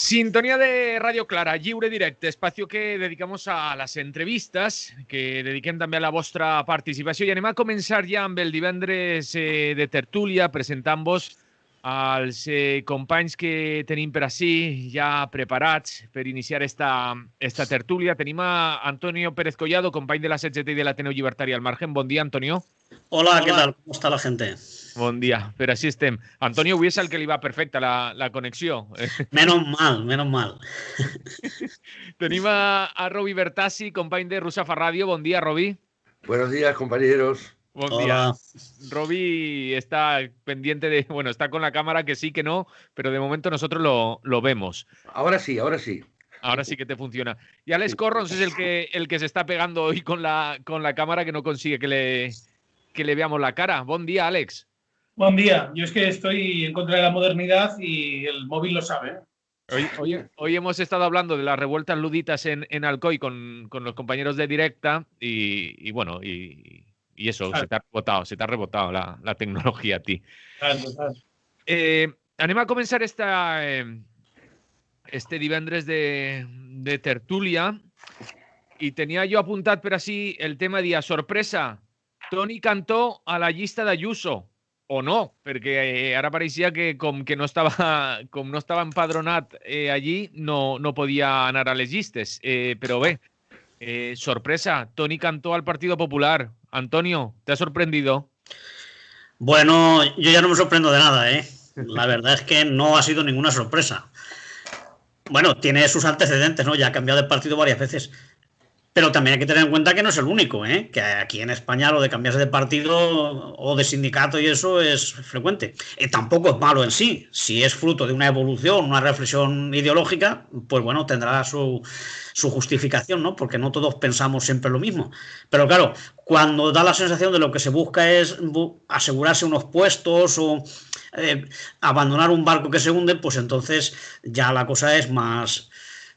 Sintonia de Radio Clara, Lliure Directe, espacio que dedicamos a les entrevistes, que dediquem també a la vostra participació. I anem a començar ja amb el divendres de tertúlia, presentant-vos als companys que tenim per ací ja preparats per iniciar esta tertúlia. Tenim a Antonio Pérez Collado, company de la CGT i de l'Ateneu Llibertari al Margen. Bon dia, Antonio. Hola, ¿qué tal? ¿Cómo está la gente? Bon dia, per així estem. Antonio, avui és el que li va perfecta la connexió. Menos mal, menos mal. Tenim a Robi Bertassi, company de Rusafa Radio. Bon dia, Robi. Buenos días, compañeros. Bon Hola. día. Robi está pendiente de... Bueno, está con la cámara que sí, que no, pero de momento nosotros lo vemos. Ahora sí, ahora sí. Ahora sí que te funciona. Y Alex Corrons es el que se está pegando hoy con la cámara, que no consigue que le veamos la cara. Bon día, Alex. Buen día. Yo es que estoy en contra de la modernidad y el móvil lo sabe. Hoy hemos estado hablando de las revueltas luditas en Alcoy con los compañeros de Directa y bueno, y eso, claro. se te ha rebotado la tecnología a ti. Claro. Anem a començar este divendres de tertúlia i tenia jo apuntat per així el tema de sorpresa, Toni Cantó a la llista d'Ayuso. O no, perquè ara pareixia que com no estava empadronat allí, no podia anar a les llistes. Però bé, sorpresa, Toni Cantó al Partido Popular. Antonio, ¿te ha sorprendido? Bueno, yo ya no me sorprendo de nada, ¿eh? La verdad es que no ha sido ninguna sorpresa. Bueno, tiene sus antecedentes, ¿no? Ya ha cambiado de partido varias veces. Pero también hay que tener en cuenta que no es el único, ¿eh? Que aquí en España lo de cambiarse de partido o de sindicato y eso es frecuente. Tampoco es malo en sí. Si es fruto de una evolución, una reflexión ideológica, pues bueno, tendrá su justificación, ¿no? Porque no todos pensamos siempre lo mismo. Pero claro, cuando da la sensación de lo que se busca es asegurarse unos puestos o abandonar un barco que se hunde, pues entonces ya la cosa es más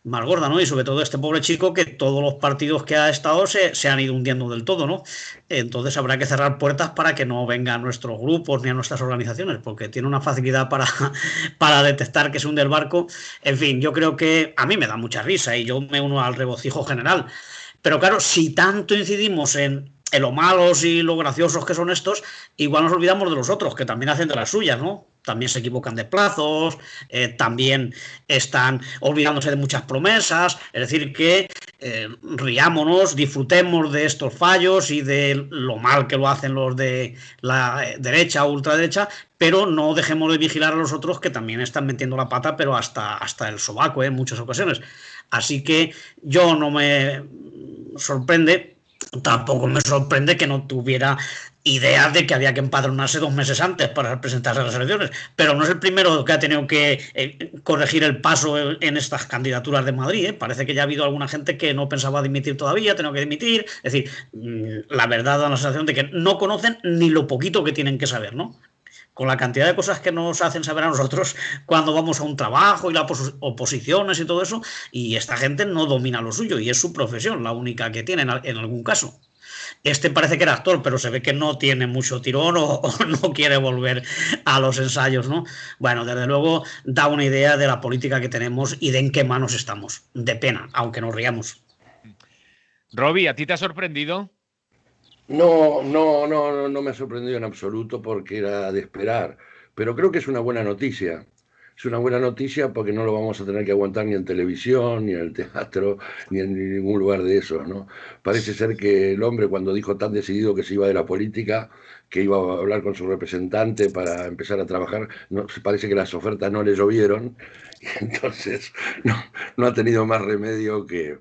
gorda, ¿no? Y sobre todo este pobre chico que todos los partidos que ha estado se han ido hundiendo del todo, ¿no? Entonces habrá que cerrar puertas para que no vengan a nuestros grupos ni a nuestras organizaciones, porque tiene una facilidad para detectar que se hunde el barco. En fin, yo creo que a mí me da mucha risa y yo me uno al regocijo general. Pero claro, si tanto incidimos en lo malos y lo graciosos que son estos, igual nos olvidamos de los otros, que también hacen de las suyas, ¿no? También se equivocan de plazos, también están olvidándose de muchas promesas. Es decir, que riámonos, disfrutemos de estos fallos y de lo mal que lo hacen los de la derecha o ultraderecha, pero no dejemos de vigilar a los otros que también están metiendo la pata, pero hasta el sobaco, en muchas ocasiones. Así que yo no me sorprende. Tampoco me sorprende que no tuviera idea de que había que empadronarse 2 meses antes para presentarse a las elecciones, pero no es el primero que ha tenido que corregir el paso en estas candidaturas de Madrid, ¿eh? Parece que ya ha habido alguna gente que no pensaba dimitir todavía, ha tenido que dimitir. Es decir, la verdad da la sensación de que no conocen ni lo poquito que tienen que saber, ¿no? Con la cantidad de cosas que nos hacen saber a nosotros cuando vamos a un trabajo y las oposiciones y todo eso, y esta gente no domina lo suyo y es su profesión la única que tiene en algún caso. Este parece que era actor, pero se ve que no tiene mucho tirón o no quiere volver a los ensayos, ¿no? Bueno, desde luego da una idea de la política que tenemos y de en qué manos estamos. De pena, aunque nos riamos. Robi, ¿a ti te ha sorprendido? No me ha sorprendido en absoluto porque era de esperar, pero creo que es una buena noticia. Es una buena noticia porque no lo vamos a tener que aguantar ni en televisión, ni en el teatro, ni en ningún lugar de esos, ¿no? Parece ser que el hombre, cuando dijo tan decidido que se iba de la política, que iba a hablar con su representante para empezar a trabajar, parece que las ofertas no le llovieron, y entonces no ha tenido más remedio que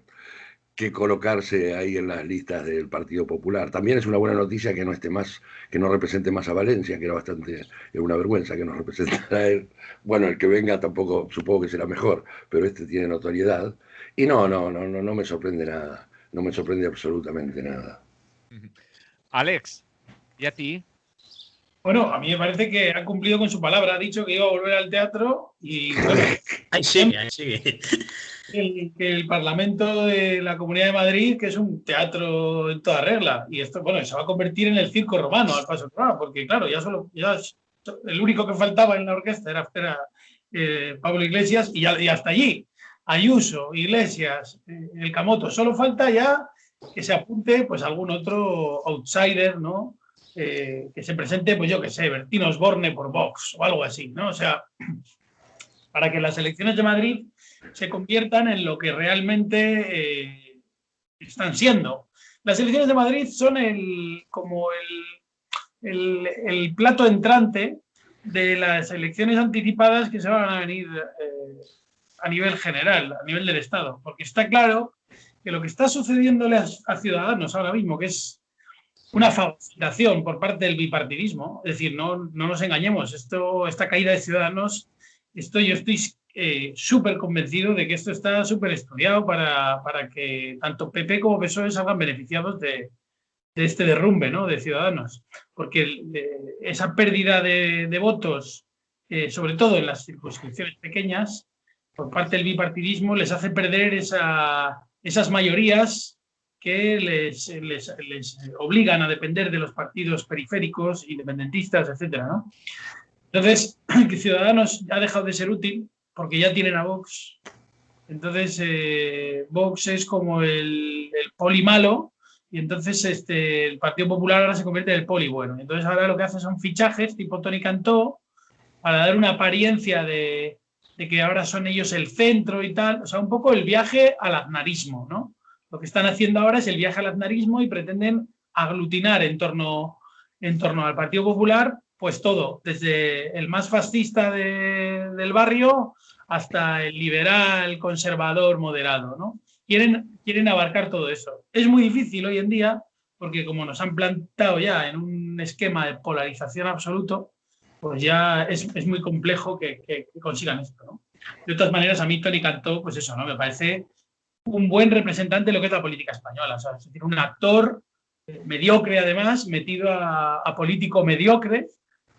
colocarse ahí en las listas del Partido Popular. También es una buena noticia que no esté más, que no represente más a Valencia, que era una vergüenza que no representara a él. Bueno, el que venga tampoco, supongo que será mejor, pero este tiene notoriedad. Y no me sorprende nada, no me sorprende absolutamente nada. Alex, ¿y a ti? Bueno, a mí me parece que ha cumplido con su palabra, ha dicho que iba a volver al teatro y bueno, ahí sigue. Que el Parlamento de la Comunidad de Madrid, que es un teatro en toda regla, y esto, bueno, se va a convertir en el circo romano al paso que va, porque claro, ya el único que faltaba en la orquesta era Pablo Iglesias, y hasta allí. Ayuso, Iglesias, el Camoto. Solo falta ya que se apunte pues algún otro outsider, ¿no? Que se presente, pues yo qué sé, Bertín Osborne por Vox o algo así, ¿no? O sea, para que las elecciones de Madrid se conviertan en lo que realmente están siendo. Las elecciones de Madrid son como el plato entrante de las elecciones anticipadas que se van a venir a nivel general, a nivel del Estado, porque está claro que lo que está sucediéndole a Ciudadanos ahora mismo, que es una fagocitación por parte del bipartidismo, es decir, no nos engañemos, esta caída de Ciudadanos, yo estoy súper convencido de que esto está súper estudiado para que tanto PP como PSOE salgan beneficiados de este derrumbe, ¿no?, de Ciudadanos, porque esa pérdida de votos, sobre todo en las circunscripciones pequeñas, por parte del bipartidismo, les hace perder esas mayorías que les obligan a depender de los partidos periféricos, independentistas, etcétera, ¿no? Entonces, que Ciudadanos ha dejado de ser útil porque ya tienen a Vox. Entonces, Vox es como el poli malo, y entonces el Partido Popular ahora se convierte en el poli bueno. Entonces ahora lo que hace son fichajes tipo Toni Cantó para dar una apariencia de que ahora son ellos el centro y tal. O sea, un poco el viaje al aznarismo, ¿no? Lo que están haciendo ahora es el viaje al aznarismo y pretenden aglutinar en torno al Partido Popular pues todo, desde el más fascista del barrio hasta el liberal, conservador, moderado, ¿no? Quieren abarcar todo eso. Es muy difícil hoy en día porque como nos han plantado ya en un esquema de polarización absoluto, pues ya es muy complejo que consigan esto, ¿no? De todas maneras, a mí Toni Cantó, pues eso, ¿no? Me parece un buen representante de lo que es la política española. O sea, es decir, un actor mediocre, además, metido a político mediocre,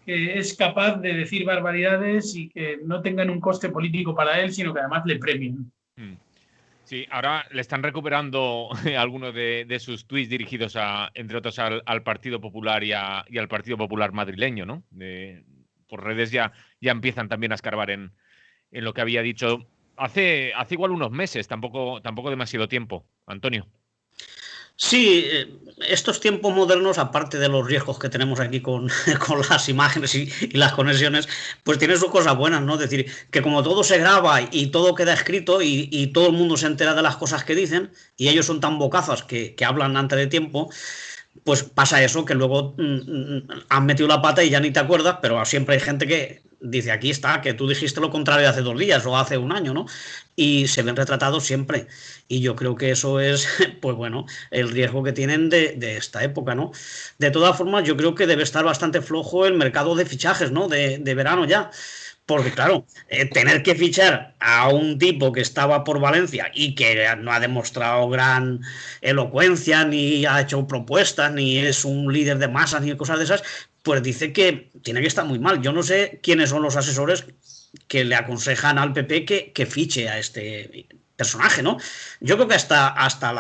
que es capaz de decir barbaridades y que no tengan un coste político para él, sino que además le premien. Sí, ahora le están recuperando algunos de sus tuits dirigidos, entre otros, al Partido Popular y al Partido Popular madrileño, ¿no? Por redes ya empiezan también a escarbar en lo que había dicho hace igual unos meses, tampoco demasiado tiempo, Antonio. Sí, estos tiempos modernos, aparte de los riesgos que tenemos aquí con las imágenes y las conexiones, pues tiene sus cosas buenas, ¿no? Es decir, que como todo se graba y todo queda escrito y todo el mundo se entera de las cosas que dicen y ellos son tan bocazas que hablan antes de tiempo, pues pasa eso, que luego han metido la pata y ya ni te acuerdas, pero siempre hay gente que dice, aquí está, que tú dijiste lo contrario hace 2 días o hace un año, ¿no? Y se ven retratados siempre. Y yo creo que eso es, pues bueno, el riesgo que tienen de esta época, ¿no? De todas formas, yo creo que debe estar bastante flojo el mercado de fichajes, ¿no? De verano ya. Porque claro, tener que fichar a un tipo que estaba por Valencia y que no ha demostrado gran elocuencia, ni ha hecho propuestas, ni es un líder de masas, ni cosas de esas, pues dice que tiene que estar muy mal. Yo no sé quiénes son los asesores que le aconsejan al PP que fiche a este personaje, ¿no? Yo creo que hasta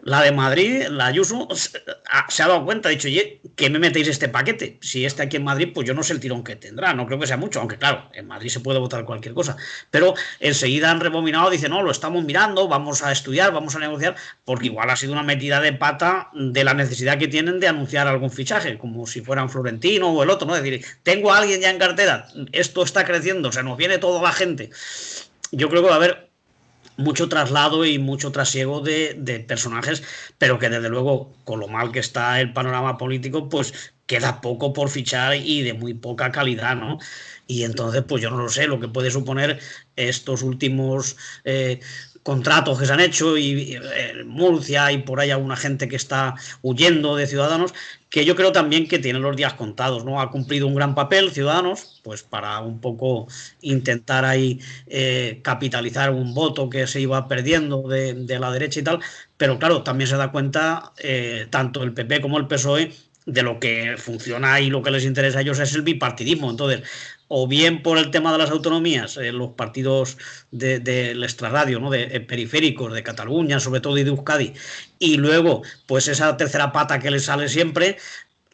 la de Madrid, la Ayuso, se ha dado cuenta, ha dicho, oye, ¿qué me metéis este paquete? Si este aquí en Madrid, pues yo no sé el tirón que tendrá, no creo que sea mucho, aunque claro, en Madrid se puede votar cualquier cosa, pero enseguida han rebobinado, dicen, no, lo estamos mirando, vamos a estudiar, vamos a negociar, porque igual ha sido una metida de pata de la necesidad que tienen de anunciar algún fichaje, como si fueran Florentino o el otro, ¿no? Es decir, tengo a alguien ya en cartera, esto está creciendo, se nos viene toda la gente. Yo creo que va a haber mucho traslado y mucho trasiego de personajes, pero que desde luego, con lo mal que está el panorama político, pues queda poco por fichar y de muy poca calidad, ¿no? Y entonces, pues yo no lo sé, lo que puede suponer estos últimos contratos que se han hecho y Murcia y por ahí alguna gente que está huyendo de Ciudadanos, que yo creo también que tienen los días contados, ¿no? Ha cumplido un gran papel Ciudadanos, pues para un poco intentar ahí capitalizar un voto que se iba perdiendo de la derecha y tal, pero claro, también se da cuenta tanto el PP como el PSOE de lo que funciona y lo que les interesa a ellos es el bipartidismo. Entonces, o bien por el tema de las autonomías, los partidos del extrarradio, ¿no? de periféricos de Cataluña, sobre todo, y de Euskadi, y luego, pues esa tercera pata que les sale siempre,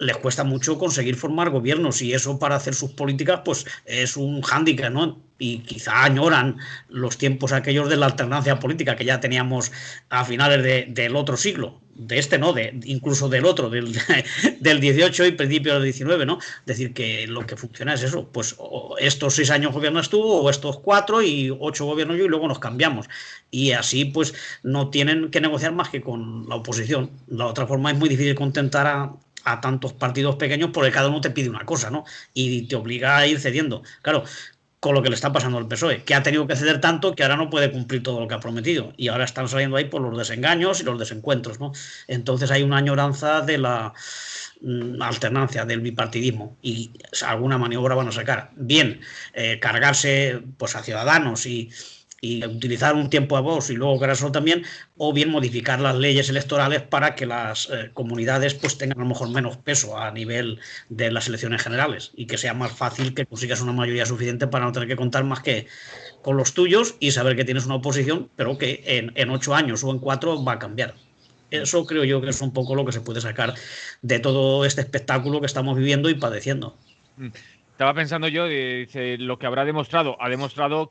les cuesta mucho conseguir formar gobiernos y eso para hacer sus políticas pues es un hándicap, ¿no? Y quizá añoran los tiempos aquellos de la alternancia política que ya teníamos a finales del otro siglo, de este no, incluso del otro, del 18 y principios del 19, ¿no? Es decir, que lo que funciona es eso, pues estos 6 años gobiernas tú o estos 4 y 8 gobierno yo y luego nos cambiamos. Y así pues no tienen que negociar más que con la oposición. La otra forma es muy difícil contentar a tantos partidos pequeños porque cada uno te pide una cosa, ¿no? Y te obliga a ir cediendo. Claro, con lo que le está pasando al PSOE, que ha tenido que ceder tanto que ahora no puede cumplir todo lo que ha prometido. Y ahora están saliendo ahí por los desengaños y los desencuentros, ¿no? Entonces hay una añoranza de la alternancia, del bipartidismo, y alguna maniobra van a sacar. Bien, cargarse pues a Ciudadanos y utilizar un tiempo a Vox y luego quedárselo también, o bien modificar las leyes electorales para que las comunidades pues tengan a lo mejor menos peso a nivel de las elecciones generales y que sea más fácil que consigas una mayoría suficiente para no tener que contar más que con los tuyos y saber que tienes una oposición, pero que en 8 años o en 4 va a cambiar. Eso creo yo que es un poco lo que se puede sacar de todo este espectáculo que estamos viviendo y padeciendo. Estaba pensando yo, dice, lo que ha demostrado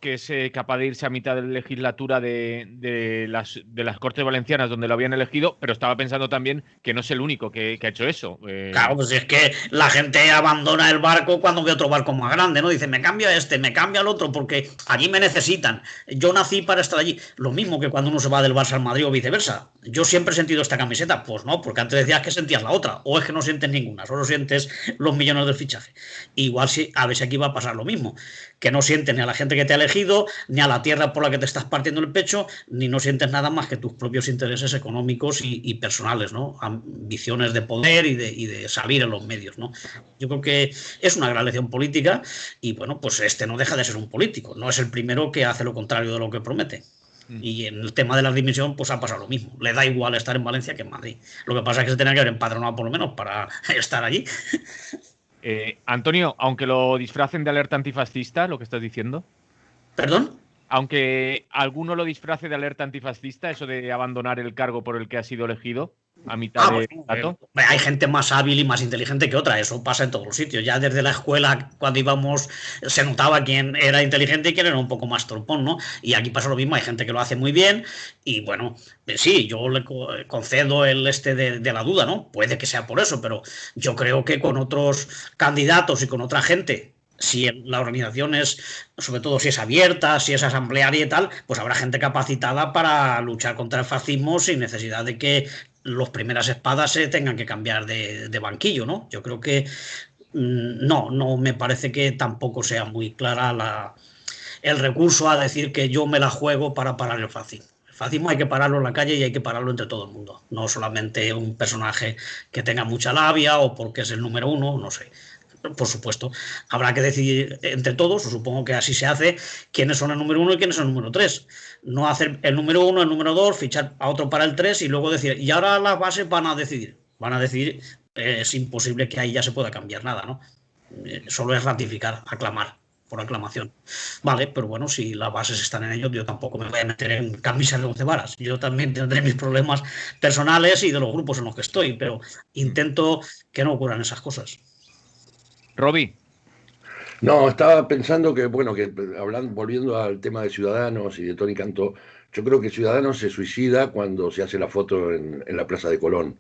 que es capaz de irse a mitad de legislatura de las Cortes Valencianas donde lo habían elegido, pero estaba pensando también que no es el único que ha hecho eso. Claro, pues es que la gente abandona el barco cuando ve otro barco más grande, ¿no? Dice, me cambio a este, me cambio al otro, porque allí me necesitan. Yo nací para estar allí. Lo mismo que cuando uno se va del Barça al Madrid o viceversa. Yo siempre he sentido esta camiseta. Pues no, porque antes decías que sentías la otra. O es que no sientes ninguna, solo sientes los millones del fichaje. Igual a ver si aquí va a pasar lo mismo, que no sientes ni a la gente que te ha elegido, ni a la tierra por la que te estás partiendo el pecho, ni no sientes nada más que tus propios intereses económicos y personales, ¿no? Ambiciones de poder y de salir en los medios, ¿no? Yo creo que es una gran lección política y bueno, pues este no deja de ser un político, no es el primero que hace lo contrario de lo que promete. Y en el tema de la dimisión pues ha pasado lo mismo, le da igual estar en Valencia que en Madrid, lo que pasa es que se tenía que haber empadronado por lo menos para estar allí. Antonio, aunque lo disfracen de alerta antifascista, lo que estás diciendo. ¿Perdón? Aunque alguno lo disfrace de alerta antifascista, eso de abandonar el cargo por el que ha sido elegido a mitad de mandato. Hay gente más hábil y más inteligente que otra, eso pasa en todos los sitios. Ya desde la escuela, cuando íbamos, se notaba quién era inteligente y quién era un poco más trompón, ¿no? Y aquí pasa lo mismo, hay gente que lo hace muy bien y bueno, sí, yo le concedo el de la duda, ¿no? Puede que sea por eso, pero yo creo que con otros candidatos y con otra gente, si la organización es, sobre todo si es abierta, si es asamblearia y tal, pues habrá gente capacitada para luchar contra el fascismo sin necesidad de que las primeras espadas se tengan que cambiar de banquillo, ¿no? Yo creo que no me parece que tampoco sea muy clara el recurso a decir que yo me la juego para parar el fascismo. El fascismo hay que pararlo en la calle y hay que pararlo entre todo el mundo, no solamente un personaje que tenga mucha labia o porque es el número 1, no sé. Por supuesto, habrá que decidir entre todos, supongo que así se hace, quiénes son el número 1 y quiénes son el número 3. No hacer el número 1, el número 2, fichar a otro para el 3 y luego decir, y ahora las bases van a decidir. Es imposible que ahí ya se pueda cambiar nada, ¿no? Solo es ratificar, aclamar, por aclamación. Vale, pero bueno, si las bases están en ello, yo tampoco me voy a meter en camisas de 11 varas. Yo también tendré mis problemas personales y de los grupos en los que estoy, pero intento que no ocurran esas cosas. Roby. No, estaba pensando que, bueno, volviendo al tema de Ciudadanos y de Tony Cantó, yo creo que Ciudadanos se suicida cuando se hace la foto en la Plaza de Colón,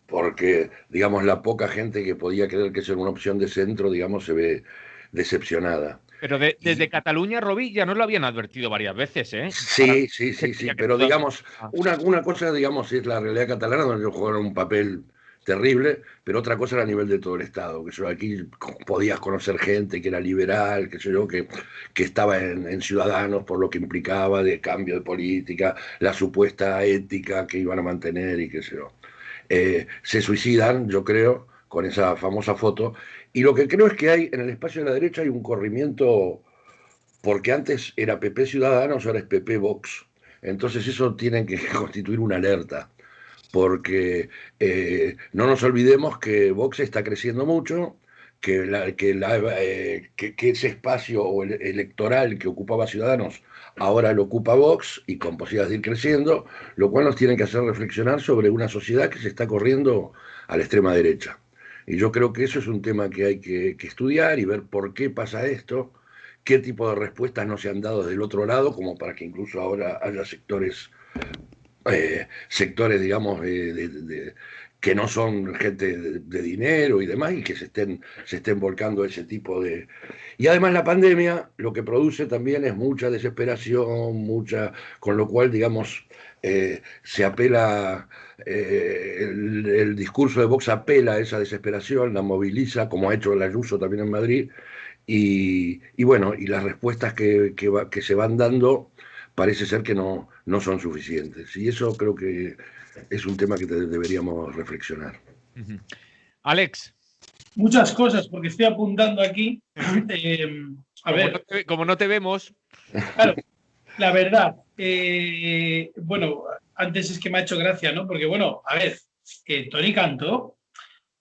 porque, digamos, la poca gente que podía creer que eso era una opción de centro, digamos, se ve decepcionada. Pero desde Cataluña, Roby, ya nos lo habían advertido varias veces, ¿eh? Sí, pero digamos, una cosa, digamos, es la realidad catalana, donde jugaron un papel terrible, pero otra cosa era a nivel de todo el Estado, que yo aquí podías conocer gente que era liberal, que estaba en Ciudadanos por lo que implicaba de cambio de política, la supuesta ética que iban a mantener y qué sé yo. Se suicidan, yo creo, con esa famosa foto, y lo que creo es que hay en el espacio de la derecha hay un corrimiento, porque antes era PP Ciudadanos, ahora es PP Vox, entonces eso tiene que constituir una alerta, porque no nos olvidemos que Vox está creciendo mucho, que ese espacio electoral que ocupaba Ciudadanos ahora lo ocupa Vox y con posibilidades de ir creciendo, lo cual nos tiene que hacer reflexionar sobre una sociedad que se está corriendo a la extrema derecha. Y yo creo que eso es un tema que hay que estudiar y ver por qué pasa esto, qué tipo de respuestas no se han dado del otro lado, como para que incluso ahora haya sectores, digamos, que no son gente de dinero y demás, y que se estén volcando ese tipo de... Y además la pandemia lo que produce también es mucha desesperación, con lo cual, digamos, se apela, el discurso de Vox apela a esa desesperación, la moviliza, como ha hecho el Ayuso también en Madrid, y bueno, y las respuestas que se van dando parece ser que no son suficientes. Y eso creo que es un tema que deberíamos reflexionar. Alex. Muchas cosas, porque estoy apuntando aquí. Como no te vemos. Claro, la verdad. Bueno, antes es que me ha hecho gracia, ¿no? Porque, bueno, a ver, Toni Cantó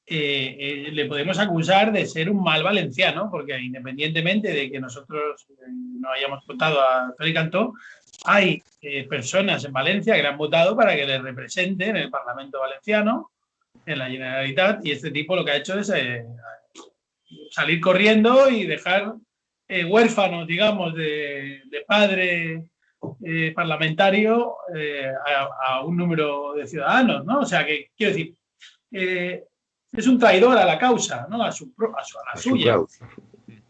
le podemos acusar de ser un mal valenciano, porque independientemente de que nosotros no hayamos votado a Toni Cantó, hay personas en Valencia que le han votado para que le representen en el Parlamento valenciano, en la Generalitat, y este tipo lo que ha hecho es salir corriendo y dejar huérfanos, digamos, de padre parlamentario a un número de ciudadanos, ¿no? O sea, que quiero decir, es un traidor a la causa, ¿no? A la suya.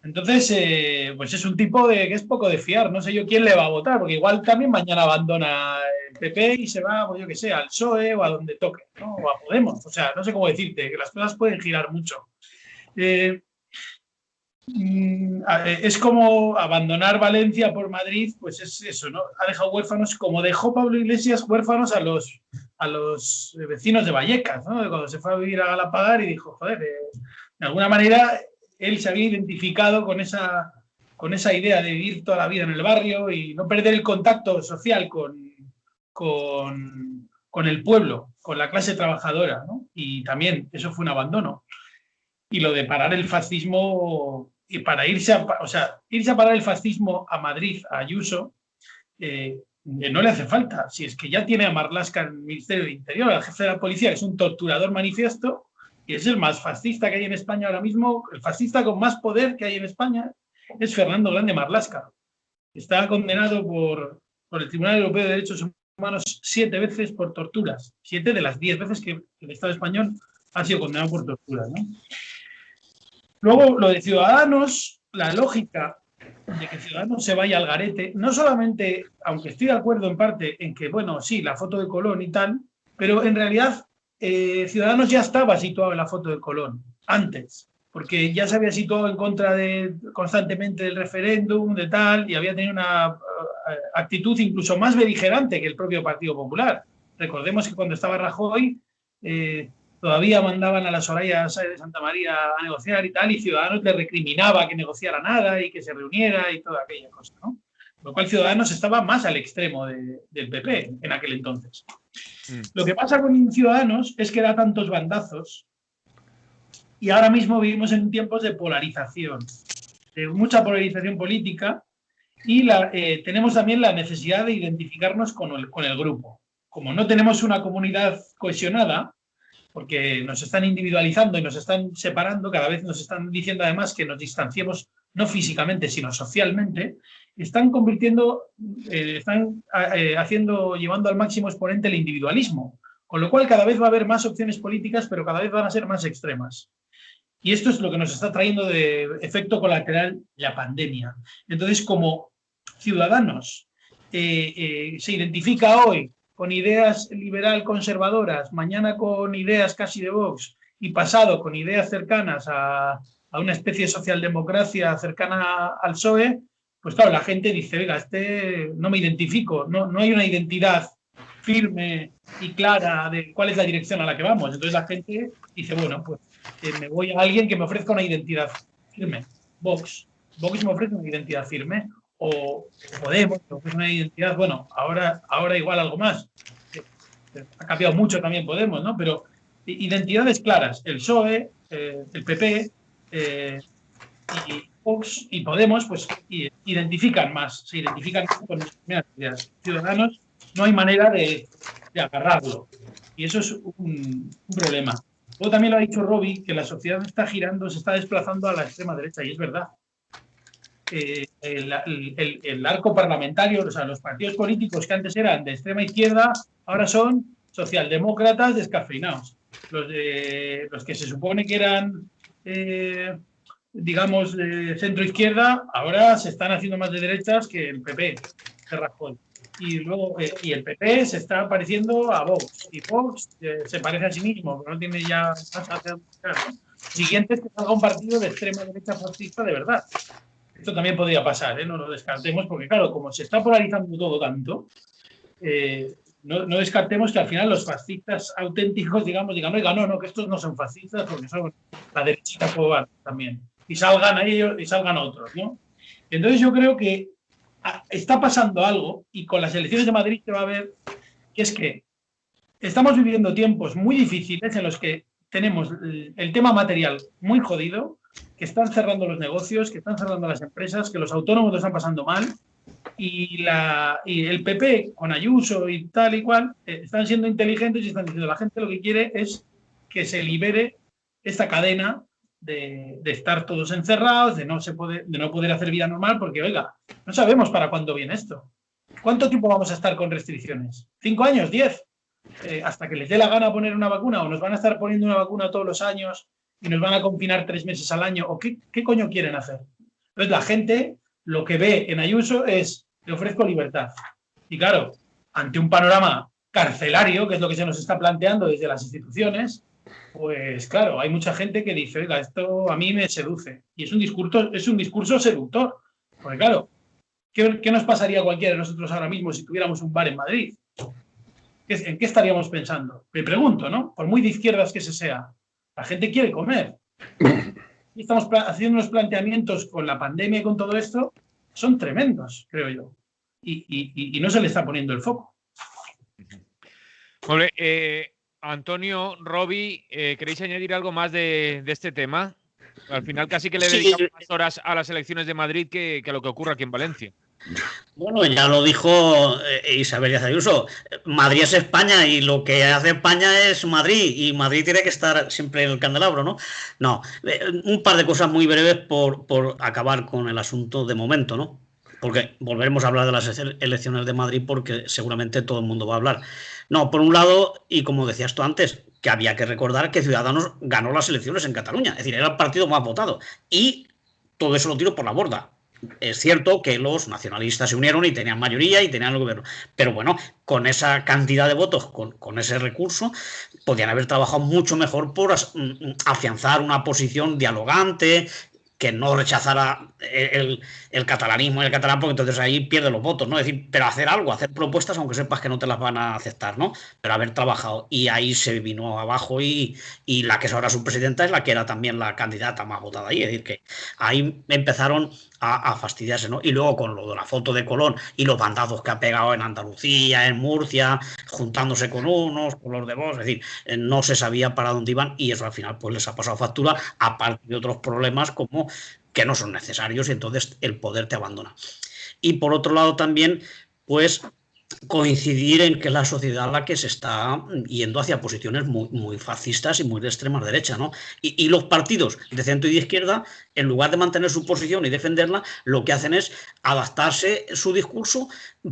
Entonces, pues es un tipo que es poco de fiar. No sé yo quién le va a votar, porque igual también mañana abandona el PP y se va, pues yo que sé, al PSOE o a donde toque, ¿no? O a Podemos. O sea, no sé cómo decirte, que las cosas pueden girar mucho. Es como abandonar Valencia por Madrid, pues es eso, ¿no? Ha dejado huérfanos, como dejó Pablo Iglesias huérfanos a los vecinos de Vallecas, ¿no? Cuando se fue a vivir a Galapagar y dijo, joder, de alguna manera él se había identificado con esa idea de vivir toda la vida en el barrio y no perder el contacto social con el pueblo, con la clase trabajadora, ¿no? Y también eso fue un abandono. Y lo de parar el fascismo, y para irse a parar el fascismo a Madrid, a Ayuso, no le hace falta. Si es que ya tiene a Marlaska en el Ministerio del Interior, al jefe de la policía, que es un torturador manifiesto, y es el más fascista que hay en España ahora mismo, el fascista con más poder que hay en España es Fernando Grande Marlaska. Está condenado por el Tribunal Europeo de Derechos Humanos 7 veces por torturas. 7 de las 10 veces que el Estado español ha sido condenado por torturas, ¿no? Luego, lo de Ciudadanos, la lógica de que Ciudadanos se vaya al garete, no solamente, aunque estoy de acuerdo en parte en que, bueno, sí, la foto de Colón y tal, pero en realidad Ciudadanos ya estaba situado en la foto de Colón antes, porque ya se había situado en contra constantemente del referéndum, de tal, y había tenido una actitud incluso más beligerante que el propio Partido Popular. Recordemos que cuando estaba Rajoy, todavía mandaban a la Soraya Sáenz de Santa María a negociar y tal, y Ciudadanos le recriminaba que negociara nada y que se reuniera y toda aquella cosa, ¿no? Lo cual Ciudadanos estaba más al extremo del PP en aquel entonces. Lo que pasa con Ciudadanos es que da tantos bandazos y ahora mismo vivimos en tiempos de polarización, de mucha polarización política, y tenemos también la necesidad de identificarnos con el grupo. Como no tenemos una comunidad cohesionada, porque nos están individualizando y nos están separando, cada vez nos están diciendo además que nos distanciemos no físicamente, sino socialmente, están llevando al máximo exponente el individualismo, con lo cual cada vez va a haber más opciones políticas, pero cada vez van a ser más extremas. Y esto es lo que nos está trayendo de efecto colateral la pandemia. Entonces, como Ciudadanos se identifica hoy con ideas liberal conservadoras, mañana con ideas casi de Vox y pasado con ideas cercanas a una especie de socialdemocracia cercana al PSOE, pues claro, la gente dice, oiga, no me identifico, no hay una identidad firme y clara de cuál es la dirección a la que vamos. Entonces la gente dice, bueno, pues me voy a alguien que me ofrezca una identidad firme. Vox me ofrece una identidad firme, o Podemos me ofrece una identidad, bueno, ahora igual algo más. Ha cambiado mucho también Podemos, ¿no? Pero identidades claras, el PSOE, el PP y Vox y Podemos, pues se identifican más con determinadas ideas. Ciudadanos no hay manera de agarrarlo, y eso es un problema. Luego también lo ha dicho Robbie, que la sociedad está girando, se está desplazando a la extrema derecha, y es verdad. El arco parlamentario, o sea, los partidos políticos que antes eran de extrema izquierda, ahora son socialdemócratas descafeinados. Los que se supone que eran, digamos, de centro izquierda, ahora se están haciendo más de derechas que el PP, de Rajoy. Y luego y el PP se está pareciendo a Vox, y Vox se parece a sí mismo, pero no tiene ya más hacia dónde buscar, ¿no? Siguiente es que salga un partido de extrema derecha fascista de verdad. Esto también podría pasar, no lo descartemos, porque claro, como se está polarizando todo tanto, no descartemos que al final los fascistas auténticos, digamos, digan, oiga, no, que estos no son fascistas, porque son la derechita cobarde también, y salgan ellos y salgan otros, ¿no? Entonces yo creo que está pasando algo, y con las elecciones de Madrid se va a ver, que es que estamos viviendo tiempos muy difíciles en los que tenemos el tema material muy jodido, que están cerrando los negocios, que están cerrando las empresas, que los autónomos lo están pasando mal, y el PP con Ayuso y tal y cual están siendo inteligentes y están diciendo la gente lo que quiere es que se libere esta cadena de estar todos encerrados, de no poder hacer vida normal, porque, oiga, no sabemos para cuándo viene esto. ¿Cuánto tiempo vamos a estar con restricciones? ¿5 años? ¿10? Hasta que les dé la gana poner una vacuna, o nos van a estar poniendo una vacuna todos los años y nos van a confinar 3 meses al año, o qué coño quieren hacer. Entonces la gente lo que ve en Ayuso es, le ofrezco libertad. Y claro, ante un panorama carcelario, que es lo que se nos está planteando desde las instituciones, pues claro, hay mucha gente que dice, oiga, esto a mí me seduce. Y es un discurso seductor. Porque claro, ¿qué nos pasaría a cualquiera de nosotros ahora mismo si tuviéramos un bar en Madrid? ¿En qué estaríamos pensando? Me pregunto, ¿no? Por muy de izquierdas que se sea, la gente quiere comer. Y estamos haciendo unos planteamientos con la pandemia y con todo esto, son tremendos, creo yo. Y no se le está poniendo el foco. Vale, Antonio, Robbie, ¿queréis añadir algo más de este tema? Al final casi que le dedicamos más horas a las elecciones de Madrid que a lo que ocurre aquí en Valencia. Bueno, ya lo dijo Isabel Díaz Ayuso, Madrid es España y lo que hace España es Madrid, y Madrid tiene que estar siempre en el candelabro, ¿no? No, un par de cosas muy breves por acabar con el asunto de momento, ¿no? Porque volveremos a hablar de las elecciones de Madrid porque seguramente todo el mundo va a hablar. No, por un lado, y como decías tú antes, que había que recordar que Ciudadanos ganó las elecciones en Cataluña, es decir, era el partido más votado, y todo eso lo tiro por la borda. Es cierto que los nacionalistas se unieron y tenían mayoría y tenían el gobierno, pero bueno, con esa cantidad de votos, con ese recurso, podían haber trabajado mucho mejor por afianzar una posición dialogante, que no rechazara el catalanismo y el catalán, porque entonces ahí pierde los votos, ¿no? Es decir, pero hacer algo, hacer propuestas, aunque sepas que no te las van a aceptar, ¿no? Pero haber trabajado. Y ahí se vino abajo y la que es ahora su presidenta es la que era también la candidata más votada ahí. Es decir, que ahí empezaron a fastidiarse, ¿no? Y luego con lo de la foto de Colón y los bandazos que ha pegado en Andalucía, en Murcia, juntándose con unos, con los de Vox, es decir, no se sabía para dónde iban, y eso al final pues les ha pasado factura, aparte de otros problemas como que no son necesarios, y entonces el poder te abandona. Y por otro lado también, pues coincidir en que es la sociedad la que se está yendo hacia posiciones muy, muy fascistas y muy de extrema derecha, ¿no? Y los partidos de centro y de izquierda, en lugar de mantener su posición y defenderla, lo que hacen es adaptarse su discurso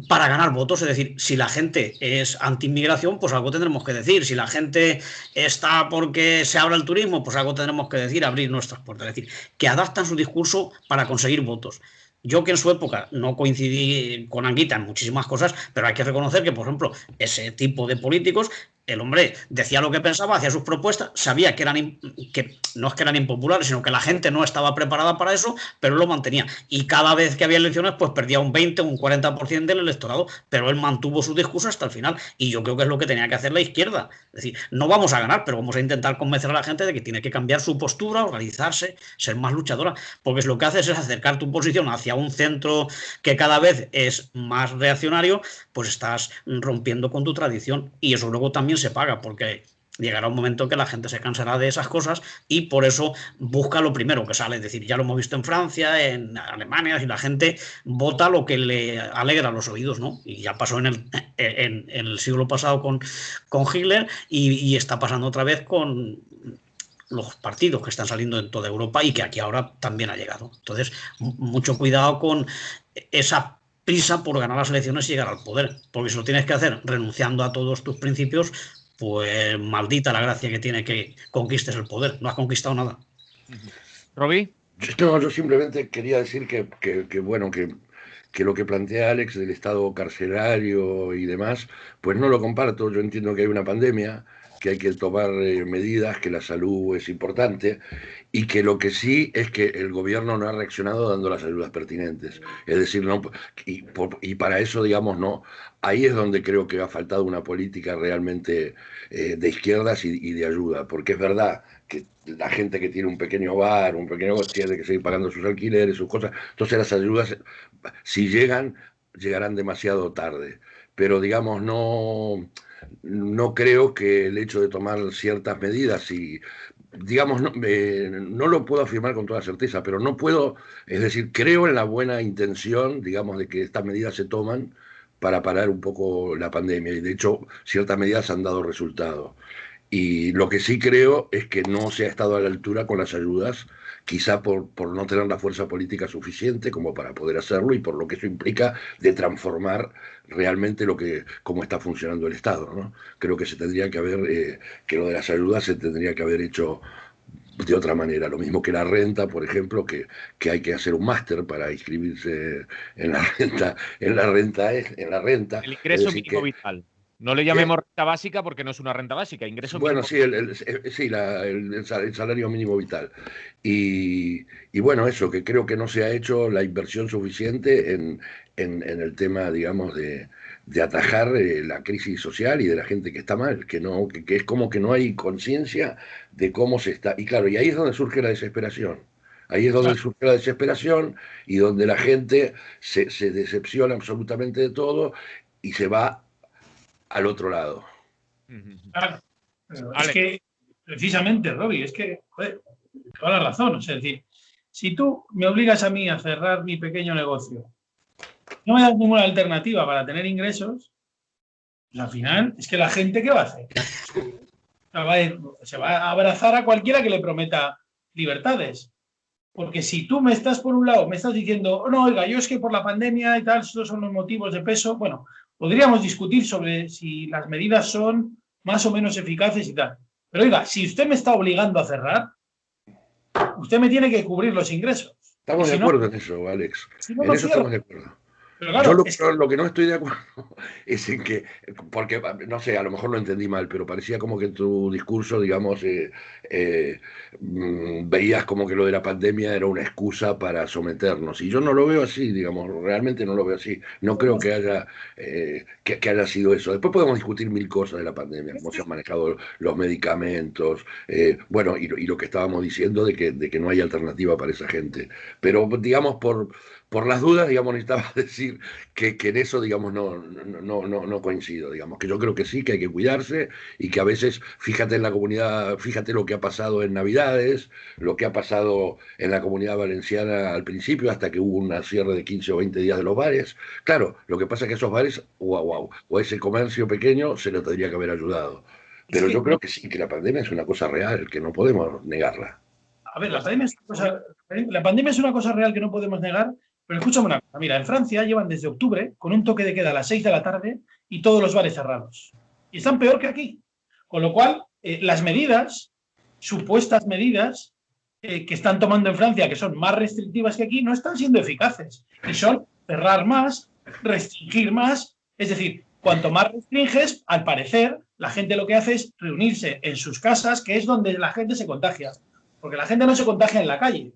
para ganar votos. Es decir, si la gente es anti-inmigración, pues algo tendremos que decir. Si la gente está porque se abra el turismo, pues algo tendremos que decir, abrir nuestras puertas. Es decir, que adaptan su discurso para conseguir votos. Yo, que en su época no coincidí con Anguita en muchísimas cosas, pero hay que reconocer que, por ejemplo, ese tipo de políticos, el hombre decía lo que pensaba, hacía sus propuestas, sabía que no es que eran impopulares, sino que la gente no estaba preparada para eso, pero lo mantenía. Y cada vez que había elecciones, pues perdía un 20 o un 40% del electorado, pero él mantuvo su discurso hasta el final. Y yo creo que es lo que tenía que hacer la izquierda. Es decir, no vamos a ganar, pero vamos a intentar convencer a la gente de que tiene que cambiar su postura, organizarse, ser más luchadora, porque lo que haces es acercar tu posición hacia un centro que cada vez es más reaccionario, pues estás rompiendo con tu tradición, y eso luego también se paga, porque llegará un momento que la gente se cansará de esas cosas y por eso busca lo primero que sale. Es decir, ya lo hemos visto en Francia, en Alemania, y la gente vota lo que le alegra los oídos, ¿no? Y ya pasó en el siglo pasado con Hitler y está pasando otra vez con los partidos que están saliendo en toda Europa y que aquí ahora también ha llegado. Entonces, mucho cuidado con esa prisa por ganar las elecciones y llegar al poder, porque si lo tienes que hacer renunciando a todos tus principios, pues maldita la gracia que tiene que conquistes el poder. No has conquistado nada. ¿Roby? No, yo simplemente quería decir bueno, que lo que plantea Alex del estado carcelario y demás, pues no lo comparto. Yo entiendo que hay una pandemia, que hay que tomar medidas, que la salud es importante y que lo que sí es que el gobierno no ha reaccionado dando las ayudas pertinentes. Es decir, no, y para eso, digamos, no. Ahí es donde creo que ha faltado una política realmente de izquierdas y de ayuda, porque es verdad que la gente que tiene un pequeño bar, un pequeño tiene que seguir pagando sus alquileres, sus cosas. Entonces las ayudas, si llegan, llegarán demasiado tarde. Pero digamos, no creo que el hecho de tomar ciertas medidas y digamos, no lo puedo afirmar con toda certeza, pero no puedo, es decir, creo en la buena intención, digamos, de que estas medidas se toman para parar un poco la pandemia y de hecho ciertas medidas han dado resultado. Y lo que sí creo es que no se ha estado a la altura con las ayudas, quizá por no tener la fuerza política suficiente como para poder hacerlo y por lo que eso implica de transformar realmente cómo está funcionando el Estado, ¿no? Creo que se tendría que que lo de las ayudas se tendría que haber hecho de otra manera. Lo mismo que la renta, por ejemplo, que hay que hacer un máster para inscribirse en la renta, en la renta. El ingreso decir, mínimo vital. No le ¿qué? llamemos renta básica porque no es una renta básica, ingreso Bueno, mínimo. sí, sí, el salario mínimo vital. Y bueno, eso, que creo que no se ha hecho la inversión suficiente en el tema, digamos, de atajar la crisis social y de la gente que está mal, que es como que no hay conciencia de cómo se está. Y claro, y ahí es donde surge la desesperación. Ahí es donde surge la desesperación y donde la gente se decepciona absolutamente de todo y se va al otro lado. Claro. Es que, precisamente, Robbie, es que, joder, toda la razón. Es decir, si tú me obligas a mí a cerrar mi pequeño negocio, no me das ninguna alternativa para tener ingresos, pues al final es que la gente, ¿qué va a hacer? Se va a abrazar a cualquiera que le prometa libertades. Porque si tú me estás, por un lado, me estás diciendo, oh, no, oiga, yo es que por la pandemia y tal, estos son los motivos de peso, bueno, podríamos discutir sobre si las medidas son más o menos eficaces y tal. Pero oiga, si usted me está obligando a cerrar, usted me tiene que cubrir los ingresos. Estamos de acuerdo en eso, Alex. En eso estamos de acuerdo. Pero claro, Yo lo que no estoy de acuerdo es en que, porque, no sé, a lo mejor lo entendí mal, pero parecía como que en tu discurso, digamos, veías como que lo de la pandemia era una excusa para someternos. Y yo no lo veo así, digamos, realmente no lo veo así. No creo que que haya sido eso. Después podemos discutir mil cosas de la pandemia, cómo se han manejado los medicamentos, bueno, y lo que estábamos diciendo de que no hay alternativa para esa gente. Pero, digamos, por las dudas, digamos, necesitaba decir que en eso, digamos, no coincido, digamos, que yo creo que sí, que hay que cuidarse y que a veces, fíjate en la comunidad, fíjate lo que ha pasado en Navidades, lo que ha pasado en la comunidad valenciana al principio, hasta que hubo un cierre de 15 o 20 días de los bares. Claro, lo que pasa es que esos bares, o a ese comercio pequeño se lo tendría que haber ayudado. Pero yo creo que sí, que la pandemia es una cosa real, que no podemos negarla. A ver, la pandemia es una cosa real que no podemos negar, pero escúchame una cosa. Mira, en Francia llevan desde octubre con un toque de queda a las 6 de la tarde y todos los bares cerrados. Y están peor que aquí. Con lo cual, las medidas, supuestas medidas que están tomando en Francia, que son más restrictivas que aquí, no están siendo eficaces. Y son cerrar más, restringir más. Es decir, cuanto más restringes, al parecer, la gente lo que hace es reunirse en sus casas, que es donde la gente se contagia. Porque la gente no se contagia en la calle.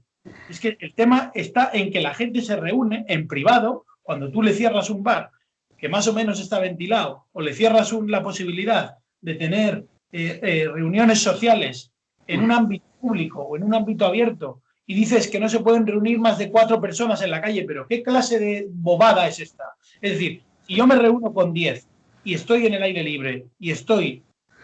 Es que el tema está en que la gente se reúne en privado, cuando tú le cierras un bar que más o menos está ventilado, o le cierras la posibilidad de tener reuniones sociales en un ámbito público o en un ámbito abierto, y dices que no se pueden reunir más de 4 personas en la calle, pero ¿qué clase de bobada es esta? Es decir, si yo me reúno con 10 y estoy en el aire libre y estoy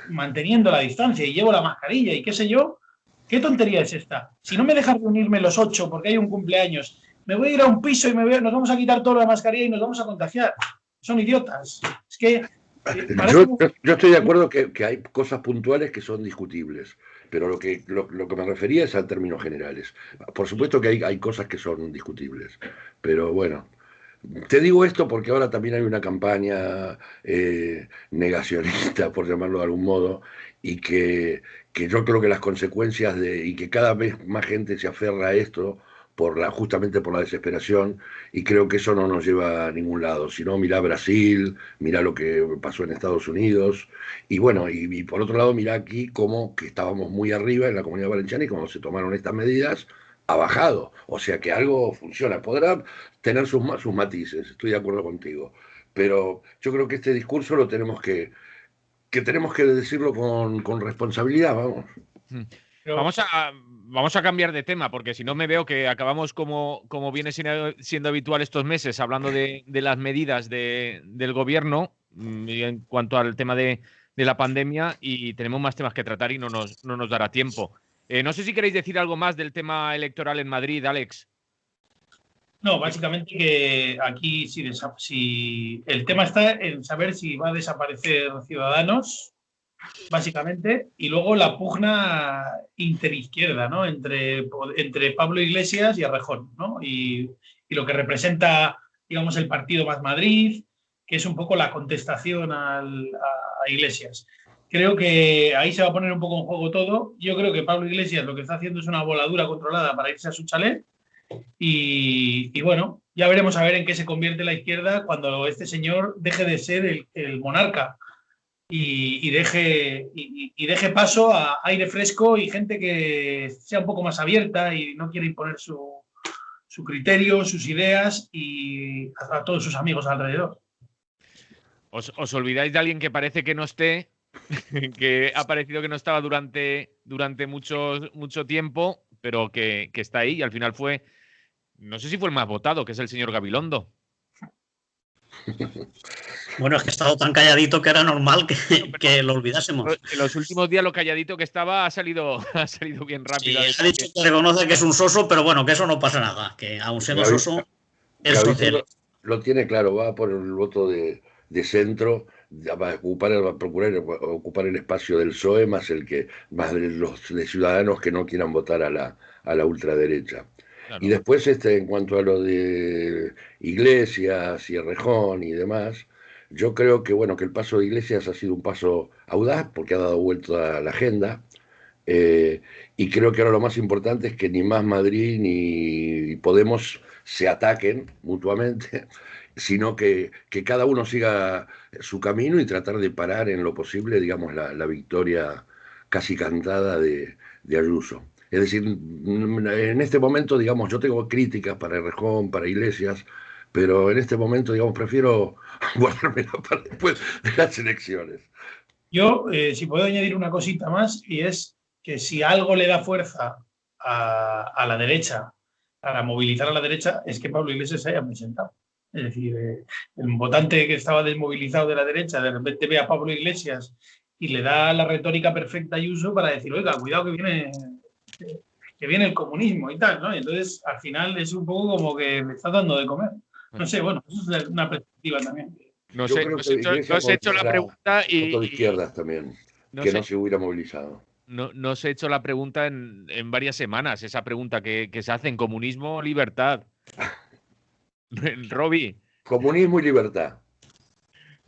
manteniendo la distancia y llevo la mascarilla y qué sé yo, ¿qué tontería es esta? Si no me dejan reunirme los 8 porque hay un cumpleaños, me voy a ir a un piso y nos vamos a quitar toda la mascarilla y nos vamos a contagiar. Son idiotas. Es que yo estoy de acuerdo que hay cosas puntuales que son discutibles, pero lo que me refería es a términos generales. Por supuesto que hay cosas que son discutibles, pero bueno. Te digo esto porque ahora también hay una campaña negacionista, por llamarlo de algún modo, y que yo creo que las consecuencias y que cada vez más gente se aferra a esto justamente por la desesperación, y creo que eso no nos lleva a ningún lado. Si no, mirá Brasil, mirá lo que pasó en Estados Unidos, y bueno, y por otro lado, mirá aquí cómo que estábamos muy arriba en la Comunidad Valenciana y cuando se tomaron estas medidas ha bajado, o sea que algo funciona. Podrá tener sus matices, estoy de acuerdo contigo, pero yo creo que este discurso lo tenemos que tenemos que decirlo con responsabilidad, vamos. Vamos a cambiar de tema, porque si no me veo que acabamos como viene siendo habitual estos meses, hablando de las medidas del gobierno en cuanto al tema de la pandemia, y tenemos más temas que tratar y no nos dará tiempo. No sé si queréis decir algo más del tema electoral en Madrid, Alex. No, básicamente que aquí si el tema está en saber si va a desaparecer Ciudadanos, básicamente, y luego la pugna interizquierda, ¿no? Entre Pablo Iglesias y Errejón, ¿no? Y lo que representa, digamos, el partido Más Madrid, que es un poco la contestación a Iglesias. Creo que ahí se va a poner un poco en juego todo. Yo creo que Pablo Iglesias lo que está haciendo es una voladura controlada para irse a su chalet. Y bueno, ya veremos a ver en qué se convierte la izquierda cuando este señor deje de ser el monarca y deje paso a aire fresco y gente que sea un poco más abierta y no quiere imponer su criterio, sus ideas y a todos sus amigos alrededor. Os olvidáis de alguien que parece que no esté, que ha parecido que no estaba durante mucho tiempo, pero que está ahí y al final no sé si fue el más votado, que es el señor Gabilondo. Bueno, es que ha estado tan calladito que era normal que lo olvidásemos. En los últimos días lo calladito que estaba ha salido bien rápido. Sí, ha dicho que reconoce que es un soso, pero bueno, que eso no pasa nada, que aun siendo soso, es social. Lo tiene claro, va por el voto de centro, va a procurar ocupar el espacio del PSOE más de los de ciudadanos que no quieran votar a la ultraderecha. Claro. Y después, en cuanto a lo de Iglesias y Errejón y demás, yo creo que bueno, que el paso de Iglesias ha sido un paso audaz porque ha dado vuelta a la agenda, y creo que ahora lo más importante es que ni Más Madrid ni Podemos se ataquen mutuamente, sino que cada uno siga su camino y tratar de parar en lo posible, digamos, la victoria casi cantada de Ayuso. Es decir, en este momento, digamos, yo tengo críticas para Errejón, para Iglesias, pero en este momento, digamos, prefiero guardármela para después de las elecciones. Yo, si puedo añadir una cosita más, y es que si algo le da fuerza a la derecha, para movilizar a la derecha, es que Pablo Iglesias se haya presentado. Es decir, el votante que estaba desmovilizado de la derecha, de repente ve a Pablo Iglesias y le da la retórica perfecta a Ayuso para decir, oiga, cuidado que viene el comunismo y tal, ¿no? Y entonces, al final, es un poco como que me está dando de comer. No sé, bueno, eso es una perspectiva también. No sé, os he hecho la pregunta y... Voto de izquierdas también, no se hubiera movilizado. No os he hecho la pregunta en varias semanas, esa pregunta que se hace en comunismo o libertad. Roby. Comunismo y libertad.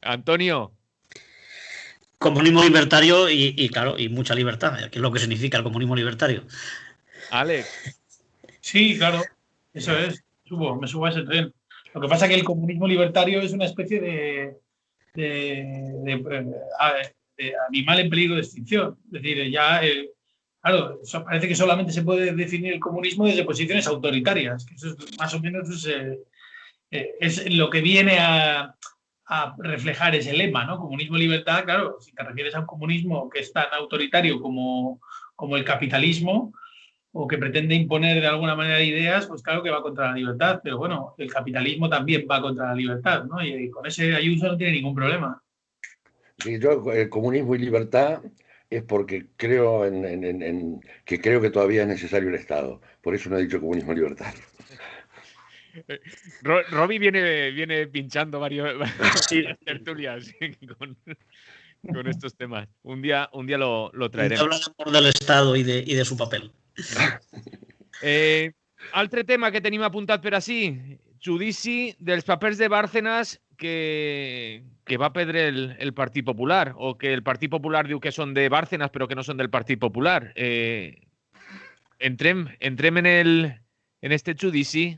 Antonio. Comunismo libertario y claro, y mucha libertad, que es lo que significa el comunismo libertario. Alex. Sí, claro, eso es. Me subo a ese tren. Lo que pasa es que el comunismo libertario es una especie de animal en peligro de extinción. Es decir, ya, claro, parece que solamente se puede definir el comunismo desde posiciones autoritarias, que eso es, más o menos es lo que viene a reflejar ese lema, ¿no? Comunismo-libertad, claro, si te refieres a un comunismo que es tan autoritario como el capitalismo, o que pretende imponer de alguna manera ideas, pues claro que va contra la libertad, pero bueno, el capitalismo también va contra la libertad, ¿no? Y con ese Ayuso no tiene ningún problema. que yo, comunismo y libertad es porque creo que creo que todavía es necesario el Estado. Por eso no he dicho comunismo y libertad. Robbie viene pinchando varias tertulias con estos temas. Un día lo traeremos. Hablaremos del Estado y de su papel. Altre tema que tenim apuntat per ací, judici dels papers de Bárcenas que va perdre el Partit Popular, o que el Partit Popular diu que són de Bárcenas però que no són del Partit Popular. Entrem en este judici.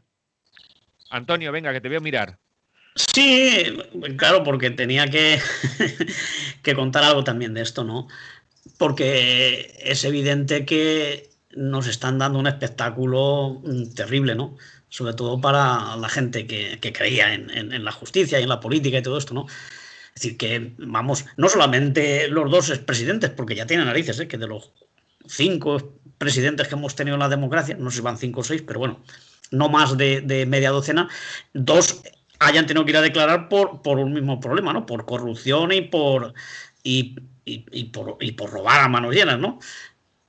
Antonio, venga, que te veo mirar. Sí, claro, porque tenía que, que contar algo también de esto, ¿no? Porque es evidente que nos están dando un espectáculo terrible, ¿no? Sobre todo para la gente que creía en la justicia y en la política y todo esto, ¿no? Es decir, que, vamos, no solamente los dos expresidentes, porque ya tienen narices, ¿eh? Que de los 5 presidentes que hemos tenido en la democracia, no sé si van 5 o 6, pero bueno, no más de media docena, 2 hayan tenido que ir a declarar por un mismo problema, ¿no? Por corrupción y por robar a manos llenas, ¿no?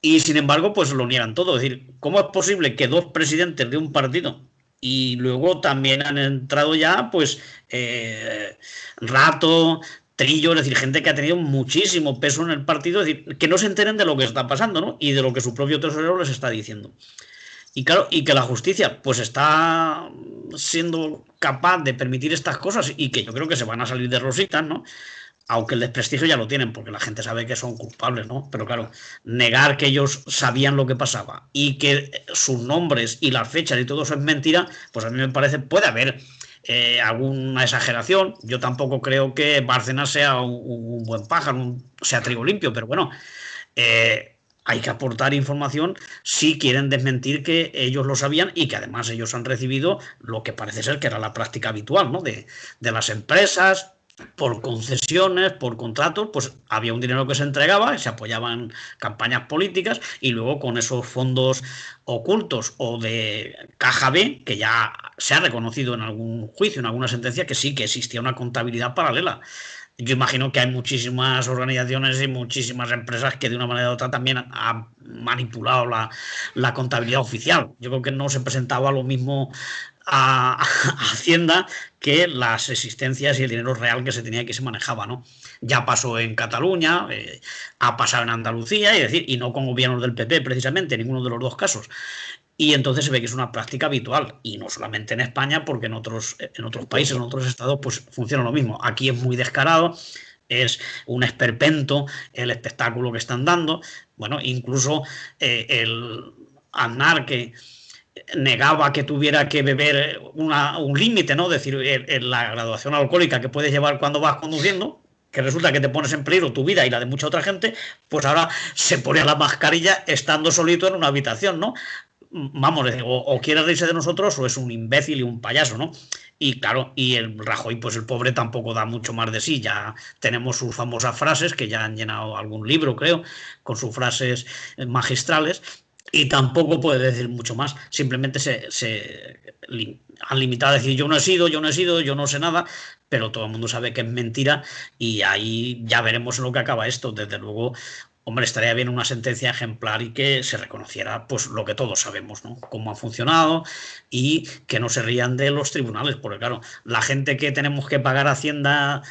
Y sin embargo, pues lo niegan todo. Es decir, ¿cómo es posible que 2 presidentes de un partido y luego también han entrado ya, pues, Rato, Trillo, es decir, gente que ha tenido muchísimo peso en el partido, es decir, que no se enteren de lo que está pasando, ¿no? Y de lo que su propio tesorero les está diciendo. Y claro, y que la justicia pues está siendo capaz de permitir estas cosas y que yo creo que se van a salir de rositas, ¿no? Aunque el desprestigio ya lo tienen, porque la gente sabe que son culpables, ¿no? Pero claro, negar que ellos sabían lo que pasaba y que sus nombres y las fechas y todo eso es mentira, pues a mí me parece, puede haber alguna exageración. Yo tampoco creo que Bárcenas sea un buen pájaro, sea trigo limpio, pero bueno, hay que aportar información si quieren desmentir que ellos lo sabían y que además ellos han recibido lo que parece ser que era la práctica habitual, ¿no? De las empresas, por concesiones, por contratos, pues había un dinero que se entregaba, se apoyaban campañas políticas y luego con esos fondos ocultos o de caja B, que ya se ha reconocido en algún juicio, en alguna sentencia, que sí que existía una contabilidad paralela. Yo imagino que hay muchísimas organizaciones y muchísimas empresas que de una manera u otra también han manipulado la contabilidad oficial. Yo creo que no se presentaba lo mismo a Hacienda que las existencias y el dinero real que se tenía y que se manejaba, ¿no? Ya pasó en Cataluña, ha pasado en Andalucía, y no con gobiernos del PP precisamente, en ninguno de los 2 casos. Y entonces se ve que es una práctica habitual, y no solamente en España, porque en otros países, en otros estados, pues funciona lo mismo. Aquí es muy descarado, es un esperpento el espectáculo que están dando. Bueno, incluso el Aznar, que negaba que tuviera que beber un límite, ¿no? Es decir, la graduación alcohólica que puedes llevar cuando vas conduciendo, que resulta que te pones en peligro tu vida y la de mucha otra gente, pues ahora se pone la mascarilla estando solito en una habitación, ¿no? Vamos, o quiere reírse de nosotros o es un imbécil y un payaso, ¿no? Y claro, y el Rajoy, pues el pobre tampoco da mucho más de sí. Ya tenemos sus famosas frases, que ya han llenado algún libro, creo, con sus frases magistrales, y tampoco puede decir mucho más. Simplemente se han limitado a decir yo no he sido, yo no sé nada, pero todo el mundo sabe que es mentira y ahí ya veremos en lo que acaba esto. Desde luego, hombre, estaría bien una sentencia ejemplar y que se reconociera pues lo que todos sabemos, ¿no? Cómo ha funcionado y que no se rían de los tribunales, porque claro, la gente que tenemos que pagar a Hacienda,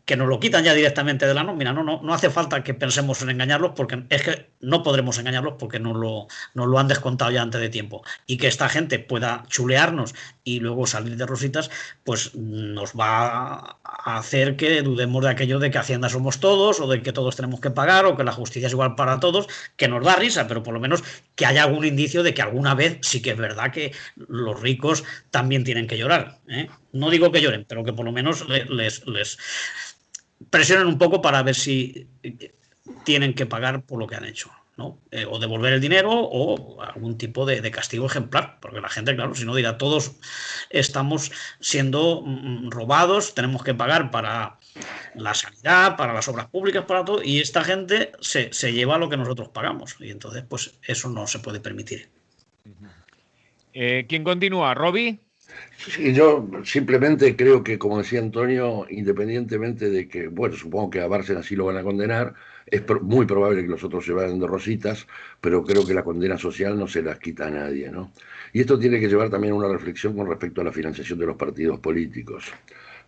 que nos lo quitan ya directamente de la nómina, no hace falta que pensemos en engañarlos, porque es que no podremos engañarlos porque nos lo han descontado ya antes de tiempo. Y que esta gente pueda chulearnos y luego salir de rositas, pues nos va a hacer que dudemos de aquello de que Hacienda somos todos, o de que todos tenemos que pagar, o que la justicia es igual para todos, que nos da risa, pero por lo menos que haya algún indicio de que alguna vez sí que es verdad que los ricos también tienen que llorar, ¿eh? No digo que lloren, pero que por lo menos les presionen un poco para ver si tienen que pagar por lo que han hecho, ¿no? O devolver el dinero o algún tipo de castigo ejemplar, porque la gente, claro, si no dirá, todos estamos siendo robados, tenemos que pagar para la sanidad, para las obras públicas, para todo, y esta gente se lleva lo que nosotros pagamos, y entonces pues eso no se puede permitir. ¿Quién continúa? ¿Robbie? Sí, yo simplemente creo que, como decía Antonio, independientemente de que, bueno, supongo que a Bárcenas sí lo van a condenar, es muy probable que los otros se vayan de rositas, pero creo que la condena social no se las quita a nadie, ¿no? Y esto tiene que llevar también a una reflexión con respecto a la financiación de los partidos políticos,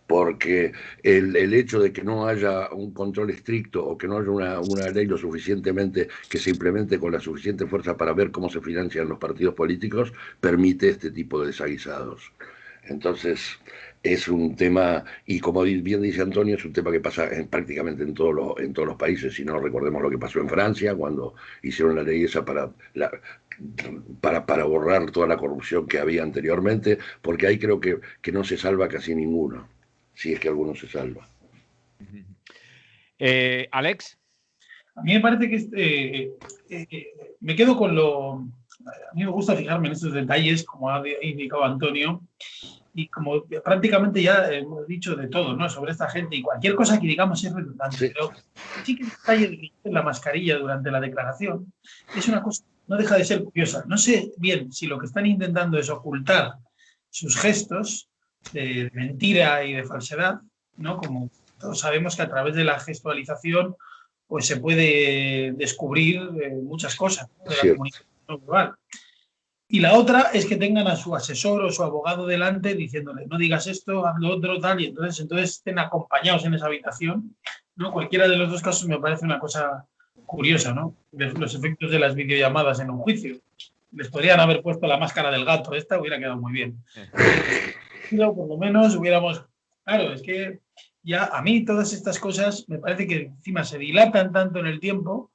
porque el hecho de que no haya un control estricto o que no haya una ley lo suficientemente que se implemente con la suficiente fuerza para ver cómo se financian los partidos políticos permite este tipo de desaguisados. Entonces, es un tema, y como bien dice Antonio, es un tema que pasa prácticamente en todos los países. Si no, recordemos lo que pasó en Francia cuando hicieron la ley esa para borrar toda la corrupción que había anteriormente, porque ahí creo que no se salva casi ninguno, si es que alguno se salva. Alex. A mí me parece que me quedo con lo... A mí me gusta fijarme en estos detalles, como ha indicado Antonio, y como prácticamente ya hemos dicho de todo, ¿no?, sobre esta gente, y cualquier cosa que digamos es redundante, Sí. pero sí que el detalle de que lleven la mascarilla durante la declaración es una cosa, no deja de ser curiosa. No sé bien si lo que están intentando es ocultar sus gestos de mentira y de falsedad, ¿no? Como todos sabemos que a través de la gestualización pues se puede descubrir muchas cosas, ¿no?, de la Cierto. comunicación global. Y la otra es que tengan a su asesor o su abogado delante diciéndole, no digas esto, haz lo otro, tal, y entonces estén acompañados en esa habitación, ¿no? Cualquiera de los dos casos me parece una cosa curiosa, ¿no? Los efectos de las videollamadas en un juicio. Les podrían haber puesto la máscara del gato, esta hubiera quedado muy bien. Pero por lo menos hubiéramos... Claro, es que ya a mí todas estas cosas me parece que encima se dilatan tanto en el tiempo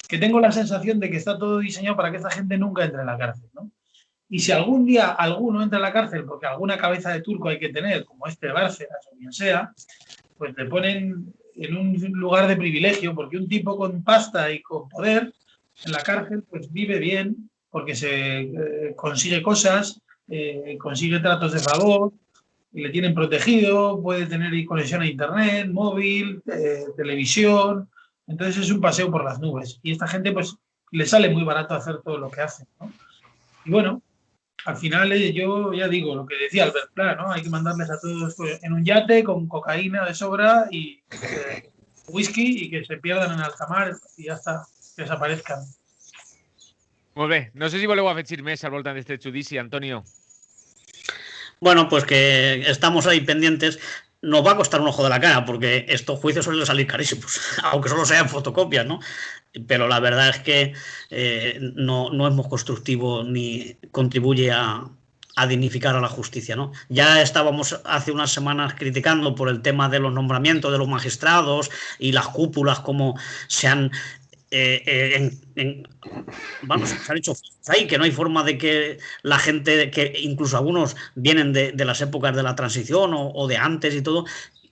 que tengo la sensación de que está todo diseñado para que esta gente nunca entre en la cárcel, ¿no? Y si algún día alguno entra en la cárcel porque alguna cabeza de turco hay que tener, como este Bárcenas o quien sea, pues le ponen en un lugar de privilegio, porque un tipo con pasta y con poder en la cárcel pues vive bien, porque se consigue cosas, consigue tratos de favor, y le tienen protegido, puede tener conexión a internet, móvil, televisión. Entonces es un paseo por las nubes. Y esta gente pues le sale muy barato hacer todo lo que hace, ¿no? Y bueno, al final yo ya digo lo que decía Albert Pla, ¿no? Hay que mandarles a todos en un yate con cocaína de sobra y whisky, y que se pierdan en alta mar y ya está, que desaparezcan. Molt bé. No sé si voleu afegir més al voltant d'aquest judici, Antonio. Bueno, pues que estamos ahí pendientes. Nos va a costar un ojo de la cara, porque estos juicios suelen salir carísimos, aunque solo sean fotocopias, ¿no? Pero la verdad es que no es muy constructivo ni contribuye a dignificar a la justicia, ¿no? Ya estábamos hace unas semanas criticando por el tema de los nombramientos de los magistrados y las cúpulas, cómo se han vamos, se han hecho ahí, que no hay forma de que la gente, que incluso algunos vienen de las épocas de la transición o de antes y todo,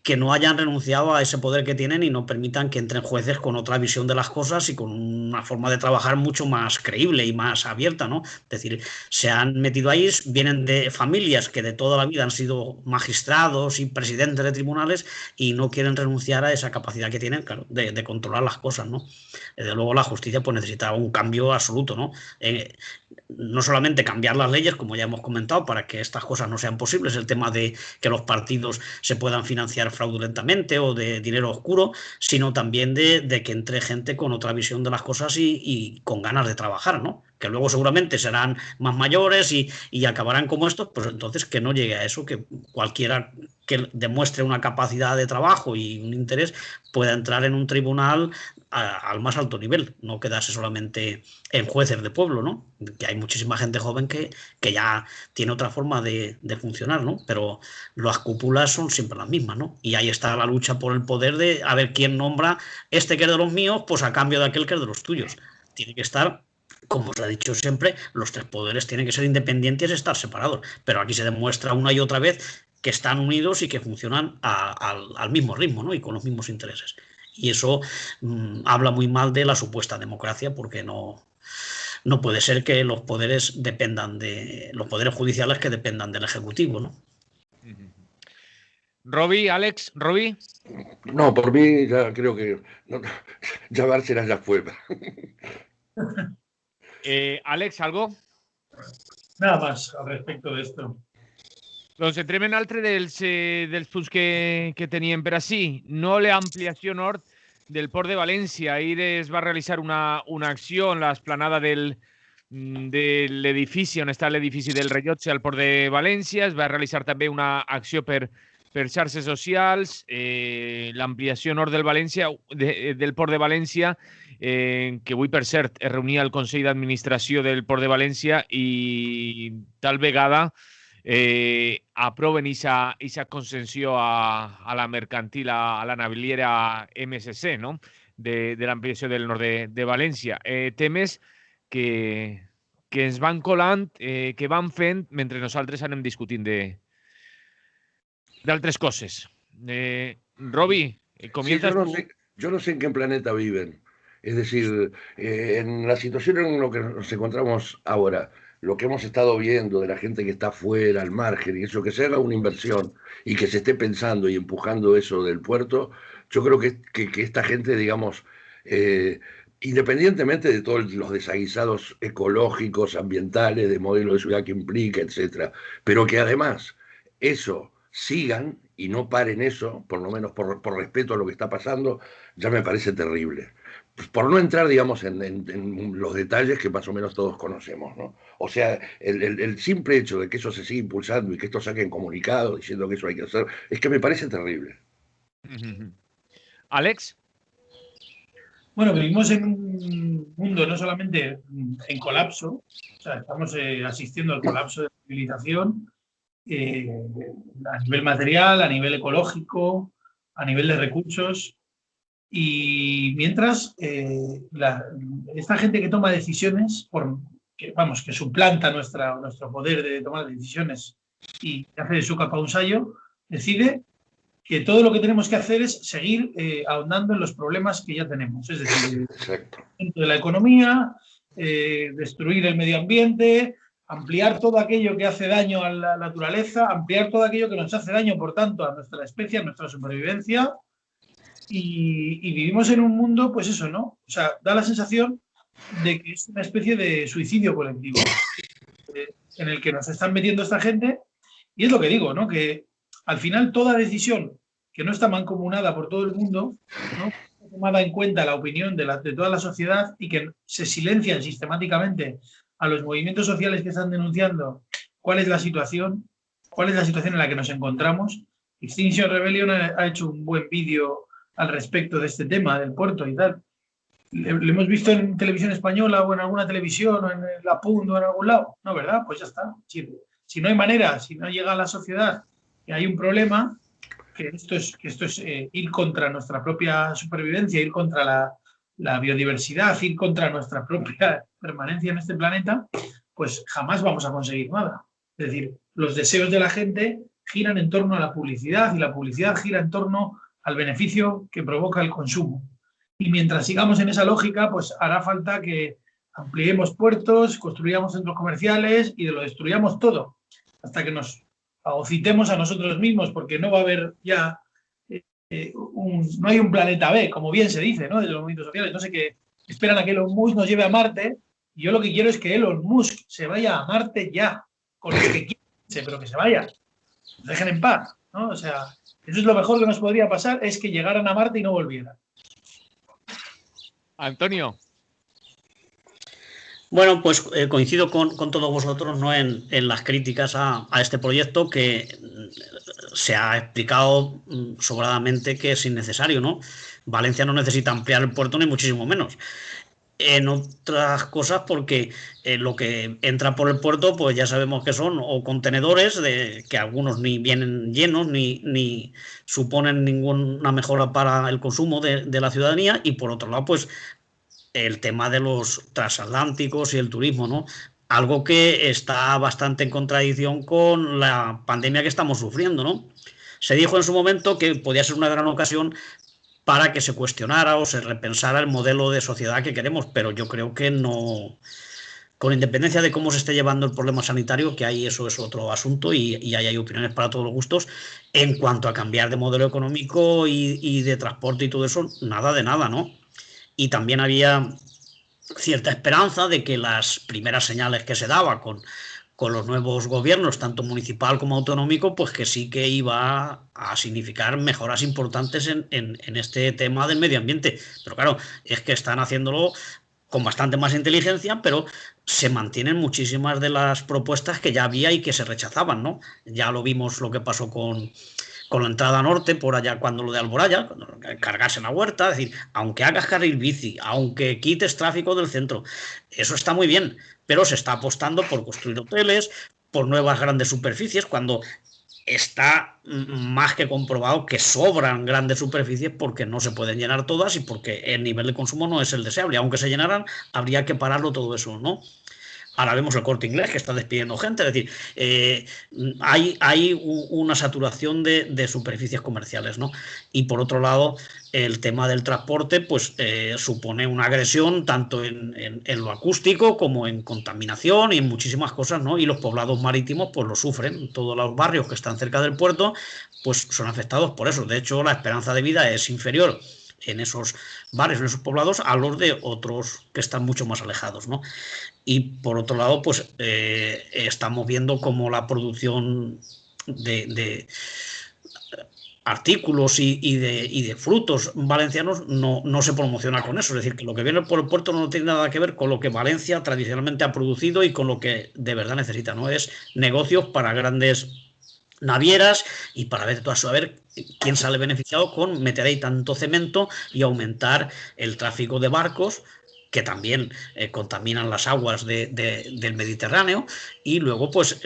que no hayan renunciado a ese poder que tienen y no permitan que entren jueces con otra visión de las cosas y con una forma de trabajar mucho más creíble y más abierta, ¿no? Es decir, se han metido ahí, vienen de familias que de toda la vida han sido magistrados y presidentes de tribunales y no quieren renunciar a esa capacidad que tienen, claro, de controlar las cosas, ¿no? Desde luego la justicia pues necesita un cambio absoluto, ¿no? No solamente cambiar las leyes, como ya hemos comentado, para que estas cosas no sean posibles, el tema de que los partidos se puedan financiar fraudulentamente o de dinero oscuro, sino también de que entre gente con otra visión de las cosas y con ganas de trabajar, ¿no? Que luego seguramente serán más mayores y acabarán como estos, pues entonces que no llegue a eso, que cualquiera que demuestre una capacidad de trabajo y un interés pueda entrar en un tribunal al más alto nivel, no quedarse solamente en jueces de pueblo, ¿no? Que hay muchísima gente joven que ya tiene otra forma de funcionar, ¿no? Pero las cúpulas son siempre las mismas, ¿no? Y ahí está la lucha por el poder de a ver quién nombra este que es de los míos, pues a cambio de aquel que es de los tuyos. Tiene que estar, como se ha dicho siempre, los tres poderes tienen que ser independientes y estar separados. Pero aquí se demuestra una y otra vez que están unidos y que funcionan al mismo ritmo, ¿no? Y con los mismos intereses. Y eso habla muy mal de la supuesta democracia, porque no puede ser que los poderes dependan de los poderes judiciales que dependan del Ejecutivo, ¿no? Roby, Alex, Roby. No, por mí ya creo que ya Bárcenas ya fue. Alex, ¿algo? Nada más al respecto de esto. Doncs entrem en altre dels punts que teníem per ací. No l'ampliació nord del Port de València. Ahir es va realitzar una acció en l'esplanada de l'edifici, on està l'edifici del rellotge al Port de València. Es va realitzar també una acció per xarxes socials, l'ampliació nord del Port de València, que avui, per cert, es reunia el Consell d'Administració del Port de València i tal vegada aproven aquesta concessió a la mercantil, a la naviliera MSC, no? de l'ampliació del nord de València. Temes que ens van colant, que van fent mentre nosaltres anem discutint d'altres coses. Roby, comienza. Sí, yo no sé en qué planeta viven. Es decir, en la situación en la que nos encontramos ahora, lo que hemos estado viendo de la gente que está afuera, al margen, y eso, que se haga una inversión y que se esté pensando y empujando eso del puerto, yo creo que esta gente, digamos, independientemente de todos los desaguisados ecológicos, ambientales, de modelo de ciudad que implica, etcétera, pero que además eso sigan y no paren eso, por lo menos por respeto a lo que está pasando, ya me parece terrible. Por no entrar, digamos, en los detalles que más o menos todos conocemos, ¿no? O sea, el simple hecho de que eso se siga impulsando y que esto saquen comunicado diciendo que eso hay que hacer, es que me parece terrible. Alex. Bueno, vivimos en un mundo no solamente en colapso, o sea, estamos asistiendo al colapso de la civilización a nivel material, a nivel ecológico, a nivel de recursos. Y mientras esta gente que toma decisiones, que suplanta nuestro poder de tomar decisiones y hace de su capa un sayo, decide que todo lo que tenemos que hacer es seguir ahondando en los problemas que ya tenemos. Es decir, de la economía, destruir el medio ambiente, ampliar todo aquello que hace daño a la naturaleza, ampliar todo aquello que nos hace daño, por tanto, a nuestra especie, a nuestra supervivencia. Y vivimos en un mundo, pues eso, ¿no? O sea, da la sensación de que es una especie de suicidio colectivo en el que nos están metiendo esta gente. Y es lo que digo, ¿no? Que al final toda decisión que no está mancomunada por todo el mundo, ¿no?, tomada en cuenta la opinión de toda la sociedad y que se silencian sistemáticamente a los movimientos sociales que están denunciando cuál es la situación en la que nos encontramos. Extinction Rebellion ha hecho un buen vídeo al respecto de este tema del puerto y tal. ¿Le hemos visto en televisión española o en alguna televisión o en la PUND o en algún lado? No, ¿verdad? Pues ya está. Si no hay manera, si no llega a la sociedad que hay un problema, que esto es ir contra nuestra propia supervivencia, ir contra la biodiversidad, ir contra nuestra propia permanencia en este planeta, pues jamás vamos a conseguir nada. Es decir, los deseos de la gente giran en torno a la publicidad y la publicidad gira en torno al beneficio que provoca el consumo. Y mientras sigamos en esa lógica, pues hará falta que ampliemos puertos, construyamos centros comerciales y lo destruyamos todo, hasta que nos fagocitemos a nosotros mismos, porque no va a haber ya no hay un planeta B, como bien se dice, ¿no?, desde los movimientos sociales. No sé, que esperan a que Elon Musk nos lleve a Marte, y yo lo que quiero es que Elon Musk se vaya a Marte ya, con lo que quiere, pero que se vaya, nos dejen en paz, ¿no? O sea, eso es lo mejor que nos podría pasar, es que llegaran a Marte y no volvieran. Antonio. Bueno, pues coincido con todos vosotros, ¿no?, en las críticas a este proyecto, que se ha explicado sobradamente que es innecesario, ¿no? Valencia no necesita ampliar el puerto ni muchísimo menos. En otras cosas, porque lo que entra por el puerto, pues ya sabemos que son o contenedores que algunos ni vienen llenos ni suponen ninguna mejora para el consumo de la ciudadanía, y por otro lado, pues el tema de los transatlánticos y el turismo, ¿no? Algo que está bastante en contradicción con la pandemia que estamos sufriendo, ¿no? Se dijo en su momento que podía ser una gran ocasión para que se cuestionara o se repensara el modelo de sociedad que queremos, pero yo creo que no, con independencia de cómo se esté llevando el problema sanitario, que ahí eso es otro asunto y ahí hay opiniones para todos los gustos. En cuanto a cambiar de modelo económico y de transporte y todo eso, nada de nada, ¿no? Y también había cierta esperanza de que las primeras señales que se daba con los nuevos gobiernos, tanto municipal como autonómico, pues que sí que iba a significar mejoras importantes en este tema del medio ambiente. Pero claro, es que están haciéndolo con bastante más inteligencia, pero se mantienen muchísimas de las propuestas que ya había y que se rechazaban, ¿no? Ya lo vimos lo que pasó con la entrada norte, por allá cuando lo de Alboraya, cargarse en la huerta, es decir, aunque hagas carril bici, aunque quites tráfico del centro, eso está muy bien, pero se está apostando por construir hoteles, por nuevas grandes superficies, cuando está más que comprobado que sobran grandes superficies porque no se pueden llenar todas y porque el nivel de consumo no es el deseable. Aunque se llenaran, habría que pararlo todo eso, ¿no? Ahora vemos el Corte Inglés que está despidiendo gente, es decir, hay una saturación de superficies comerciales, ¿no? Y por otro lado, el tema del transporte, pues supone una agresión tanto en lo acústico como en contaminación y en muchísimas cosas, ¿no? Y los poblados marítimos, pues lo sufren. Todos los barrios que están cerca del puerto, pues son afectados por eso. De hecho, la esperanza de vida es inferior en esos barrios, en esos poblados, a los de otros que están mucho más alejados, ¿no? Y por otro lado, pues estamos viendo cómo la producción de artículos y de frutos valencianos no se promociona con eso. Es decir, que lo que viene por el puerto no tiene nada que ver con lo que Valencia tradicionalmente ha producido y con lo que de verdad necesita, ¿no? Es negocios para grandes navieras y para ver a ver quién sale beneficiado con meter ahí tanto cemento y aumentar el tráfico de barcos que también contaminan las aguas del Mediterráneo, y luego pues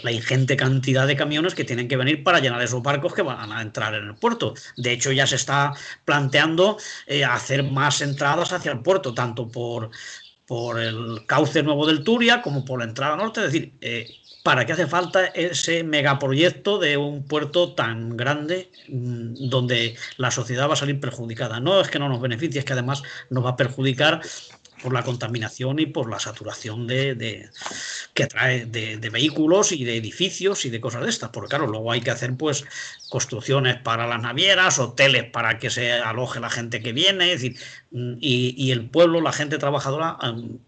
la ingente cantidad de camiones que tienen que venir para llenar esos barcos que van a entrar en el puerto. De hecho, ya se está planteando hacer más entradas hacia el puerto, tanto por el cauce nuevo del Turia como por la entrada norte. Es decir, ¿para qué hace falta ese megaproyecto de un puerto tan grande donde la sociedad va a salir perjudicada? No es que no nos beneficie, es que además nos va a perjudicar por la contaminación y por la saturación que trae de vehículos y de edificios y de cosas de estas. Porque claro, luego hay que hacer pues construcciones para las navieras, hoteles para que se aloje la gente que viene, es decir, y el pueblo, la gente trabajadora,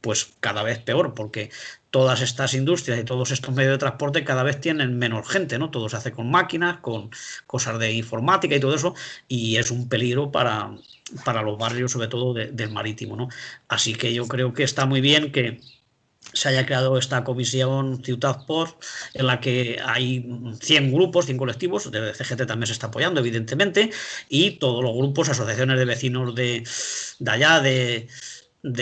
pues cada vez peor, porque todas estas industrias y todos estos medios de transporte cada vez tienen menos gente, ¿no? Todo se hace con máquinas, con cosas de informática y todo eso, y es un peligro para los barrios, sobre todo del marítimo, ¿no? Así que yo creo que está muy bien que se haya creado esta comisión Ciutat Port, en la que hay 100 grupos, 100 colectivos, de CGT también se está apoyando, evidentemente, y todos los grupos, asociaciones de vecinos de allá, de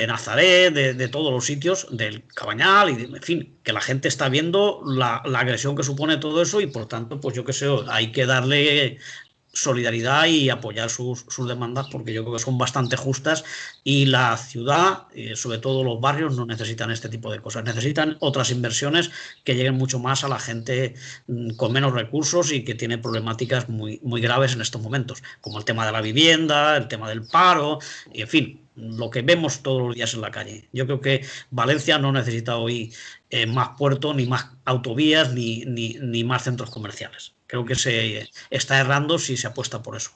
Nazaret, de todos los sitios, del Cabañal, y en fin, que la gente está viendo la agresión que supone todo eso y por tanto, pues yo qué sé, hay que darle solidaridad y apoyar sus demandas porque yo creo que son bastante justas y la ciudad, sobre todo los barrios, no necesitan este tipo de cosas, necesitan otras inversiones que lleguen mucho más a la gente con menos recursos y que tiene problemáticas muy, muy graves en estos momentos, como el tema de la vivienda, el tema del paro, y en fin, lo que vemos todos los días en la calle. Yo creo que Valencia no necesita hoy más puertos, ni más autovías, ni más centros comerciales. Creo que se está errando si se apuesta por eso.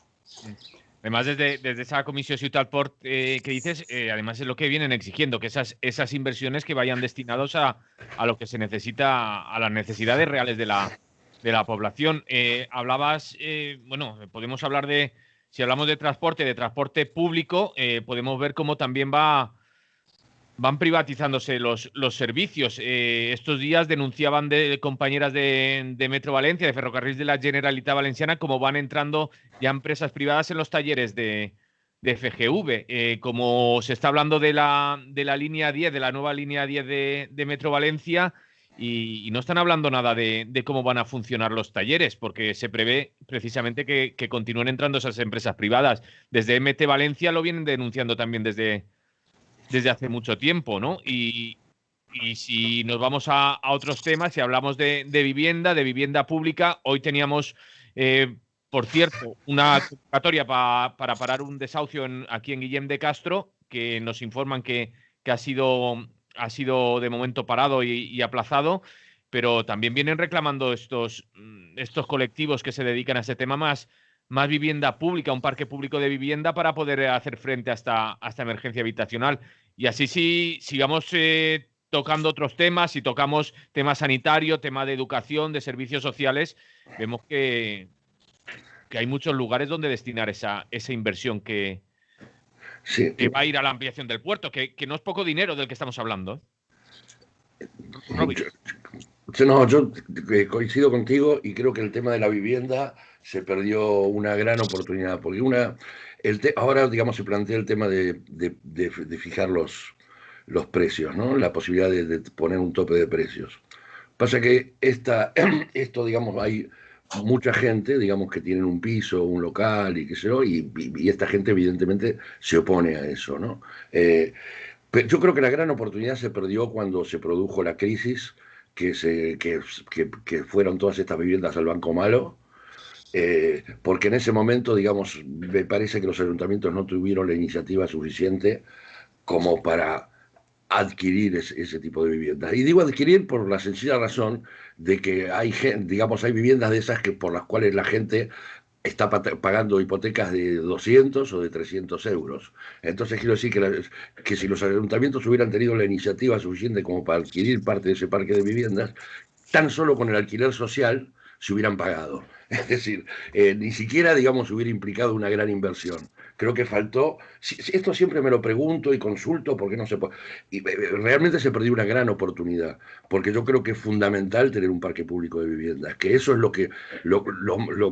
Además, desde esa comisión Ciutat Port que dices, además es lo que vienen exigiendo, que esas inversiones que vayan destinados a lo que se necesita, a las necesidades reales de la población. Hablabas, bueno, podemos hablar si hablamos de transporte público, podemos ver cómo también van privatizándose los servicios. Estos días denunciaban compañeras de Metro Valencia, de Ferrocarrils de la Generalitat Valenciana, cómo van entrando ya empresas privadas en los talleres de FGV. Como se está hablando de la línea 10, de la nueva línea 10 de Metro Valencia, y no están hablando nada de cómo van a funcionar los talleres, porque se prevé precisamente que continúen entrando esas empresas privadas. Desde MT Valencia lo vienen denunciando también desde hace mucho tiempo, ¿no? Y si nos vamos a otros temas, si hablamos de vivienda pública, hoy teníamos, por cierto, una convocatoria para parar un desahucio aquí en Guillem de Castro, que nos informan que ha sido de momento parado y aplazado, pero también vienen reclamando estos colectivos que se dedican a ese tema más vivienda pública, un parque público de vivienda para poder hacer frente a esta emergencia habitacional. Y así, si sigamos tocando otros temas, si tocamos tema sanitario, tema de educación, de servicios sociales, vemos que hay muchos lugares donde destinar esa inversión que va a ir a la ampliación del puerto, que no es poco dinero del que estamos hablando. No, yo coincido contigo y creo que el tema de la vivienda se perdió una gran oportunidad, porque ahora, digamos, se plantea el tema de fijar los precios, ¿no? La posibilidad de poner un tope de precios. Pasa que esto, digamos, hay mucha gente, digamos, que tienen un piso, un local y qué sé yo, y esta gente evidentemente se opone a eso, ¿no? Pero yo creo que la gran oportunidad se perdió cuando se produjo la crisis, que fueron todas estas viviendas al Banco Malo, porque en ese momento, digamos, me parece que los ayuntamientos no tuvieron la iniciativa suficiente como para adquirir ese tipo de viviendas. Y digo adquirir por la sencilla razón de que hay viviendas de esas por las cuales la gente está pagando hipotecas de 200 o de 300 euros. Entonces quiero decir que si los ayuntamientos hubieran tenido la iniciativa suficiente como para adquirir parte de ese parque de viviendas, tan solo con el alquiler social se hubieran pagado. Es decir, ni siquiera, digamos, hubiera implicado una gran inversión. Creo que faltó, esto siempre me lo pregunto y consulto porque no se puede, y realmente se perdió una gran oportunidad, porque yo creo que es fundamental tener un parque público de viviendas, que eso es lo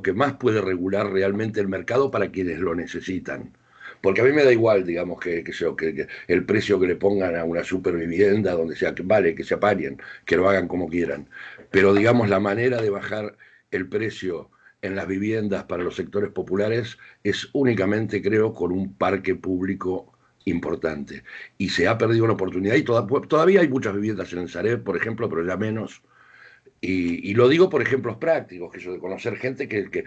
que más puede regular realmente el mercado para quienes lo necesitan. Porque a mí me da igual, digamos, que el precio que le pongan a una supervivienda, donde sea, que vale, que se apañen, que lo hagan como quieran. Pero, digamos, la manera de bajar el precio en las viviendas para los sectores populares es únicamente, creo, con un parque público importante. Y se ha perdido una oportunidad, y todavía hay muchas viviendas en el Sareb, por ejemplo, pero ya menos. Y lo digo por ejemplos prácticos, que yo de conocer gente que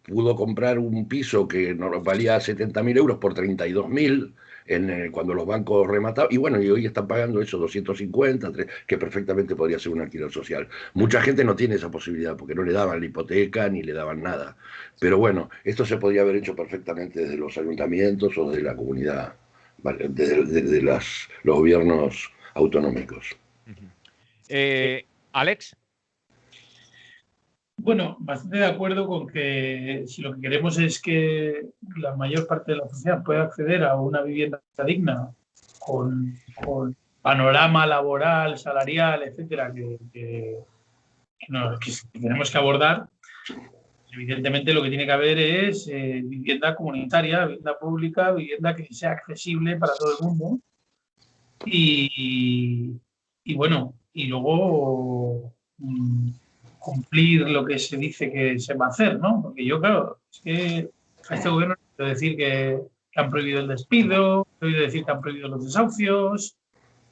pudo comprar un piso que valía 70.000 euros por 32.000 cuando los bancos remataban, y hoy están pagando eso, 250, que perfectamente podría ser un alquiler social. Mucha gente no tiene esa posibilidad porque no le daban la hipoteca ni le daban nada. Pero bueno, esto se podría haber hecho perfectamente desde los ayuntamientos o desde la comunidad, ¿vale? desde los gobiernos autonómicos. Alex. Bueno, bastante de acuerdo con que si lo que queremos es que la mayor parte de la sociedad pueda acceder a una vivienda digna, con panorama laboral, salarial, etcétera, que tenemos que abordar, evidentemente lo que tiene que haber es vivienda comunitaria, vivienda pública, vivienda que sea accesible para todo el mundo. Y luego cumplir lo que se dice que se va a hacer, ¿no? Porque yo, claro, es que a este gobierno he oído decir que han prohibido el despido, he oído decir que han prohibido los desahucios,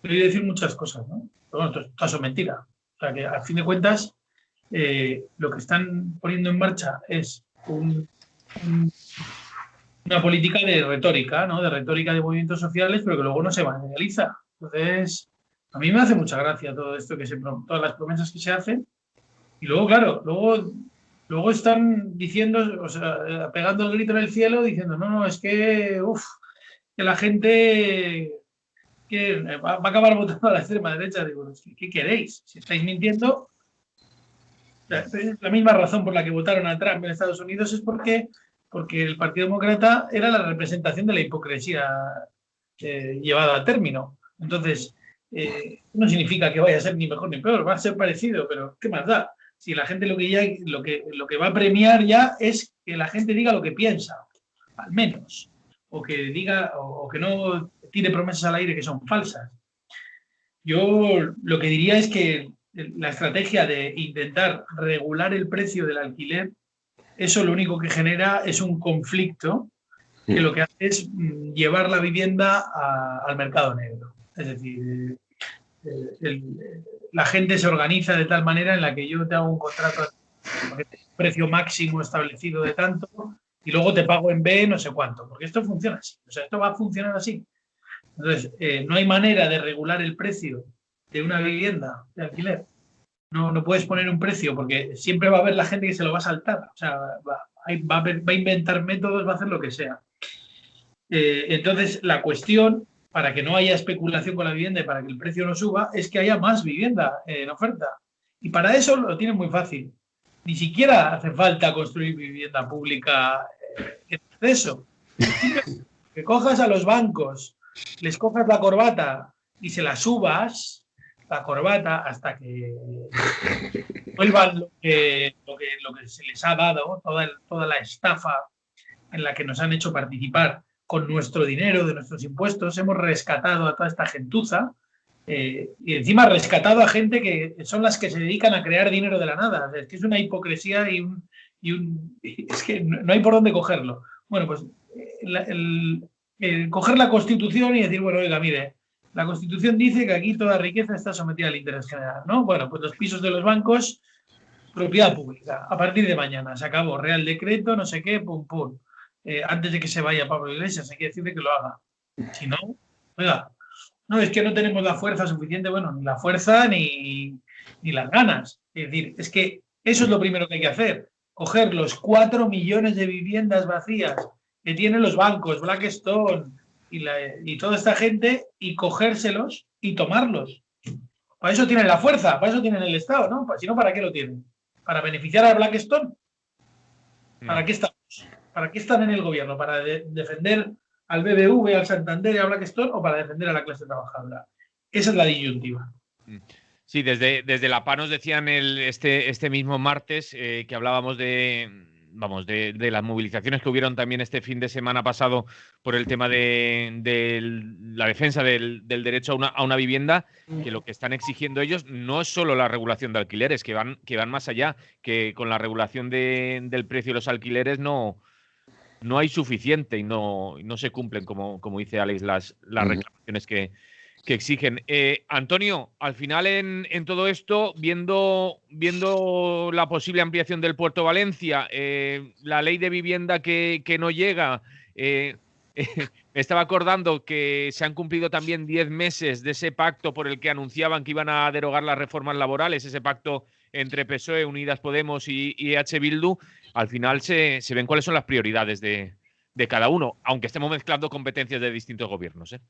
he oído decir muchas cosas, ¿no? Pero bueno, todo eso es mentira. O sea, que a fin de cuentas lo que están poniendo en marcha es una política de retórica, ¿no? De retórica de movimientos sociales, pero que luego no se materializa. Entonces, a mí me hace mucha gracia todo esto, todas las promesas que se hacen. Y luego, claro, luego están diciendo, o sea, pegando el grito en el cielo, diciendo, no, es que la gente va a acabar votando a la extrema derecha. Digo, ¿qué queréis? Si estáis mintiendo, la misma razón por la que votaron a Trump en Estados Unidos es porque el Partido Demócrata era la representación de la hipocresía llevada a término. Entonces, no significa que vaya a ser ni mejor ni peor, va a ser parecido, pero ¿qué más da? Si la gente lo que va a premiar ya es que la gente diga lo que piensa, al menos, o que diga, o que no tire promesas al aire que son falsas. Yo lo que diría es que la estrategia de intentar regular el precio del alquiler, eso lo único que genera es un conflicto que lo que hace es llevar la vivienda al mercado negro. Es decir, la gente se organiza de tal manera en la que yo te hago un contrato de precio máximo establecido de tanto y luego te pago en B no sé cuánto, porque esto funciona así. O sea, esto va a funcionar así. Entonces, no hay manera de regular el precio de una vivienda de alquiler. No puedes poner un precio porque siempre va a haber la gente que se lo va a saltar. O sea, va a inventar métodos, va a hacer lo que sea. Entonces, la cuestión para que no haya especulación con la vivienda y para que el precio no suba, es que haya más vivienda en oferta. Y para eso lo tienen muy fácil. Ni siquiera hace falta construir vivienda pública en exceso. Que cojas a los bancos, les cojas la corbata y se la subas, la corbata, hasta que vuelvan lo que se les ha dado, toda la estafa en la que nos han hecho participar con nuestro dinero, de nuestros impuestos. Hemos rescatado a toda esta gentuza y encima rescatado a gente que son las que se dedican a crear dinero de la nada. Es que es una hipocresía es que no hay por dónde cogerlo. Bueno, pues coger la Constitución y decir, bueno, oiga, mire, la Constitución dice que aquí toda riqueza está sometida al interés general, ¿no? Bueno, pues los pisos de los bancos, propiedad pública. A partir de mañana se acabó. Real Decreto, no sé qué, pum, pum. Antes de que se vaya Pablo Iglesias, hay que decirle que lo haga. Si no, oiga, no, es que no tenemos la fuerza suficiente, bueno, ni la fuerza ni las ganas. Es decir, es que eso es lo primero que hay que hacer. Coger los 4 millones de viviendas vacías que tienen los bancos, Blackstone y toda esta gente, y cogérselos y tomarlos. Para eso tienen la fuerza, para eso tienen el Estado, ¿no? Si no, ¿para qué lo tienen? ¿Para beneficiar a Blackstone? ¿Para qué estamos? ¿Para qué están en el gobierno? ¿Para defender al BBV, al Santander y a Blackstone, o para defender a la clase trabajadora? Esa es la disyuntiva. Sí, desde la PA nos decían este mismo martes que hablábamos de las movilizaciones que hubieron también este fin de semana pasado por el tema de la defensa del derecho a una vivienda, que lo que están exigiendo ellos no es solo la regulación de alquileres, que van más allá, que con la regulación del precio de los alquileres no hay suficiente y no se cumplen, como dice Alex, las reclamaciones que exigen. Antonio, al final en todo esto, viendo la posible ampliación del Puerto de Valencia, la ley de vivienda que no llega, me estaba acordando que se han cumplido también 10 meses de ese pacto por el que anunciaban que iban a derogar las reformas laborales, ese pacto entre PSOE, Unidas Podemos y EH Bildu. Al final se ven cuáles son las prioridades de cada uno, aunque estemos mezclando competencias de distintos gobiernos, ¿eh?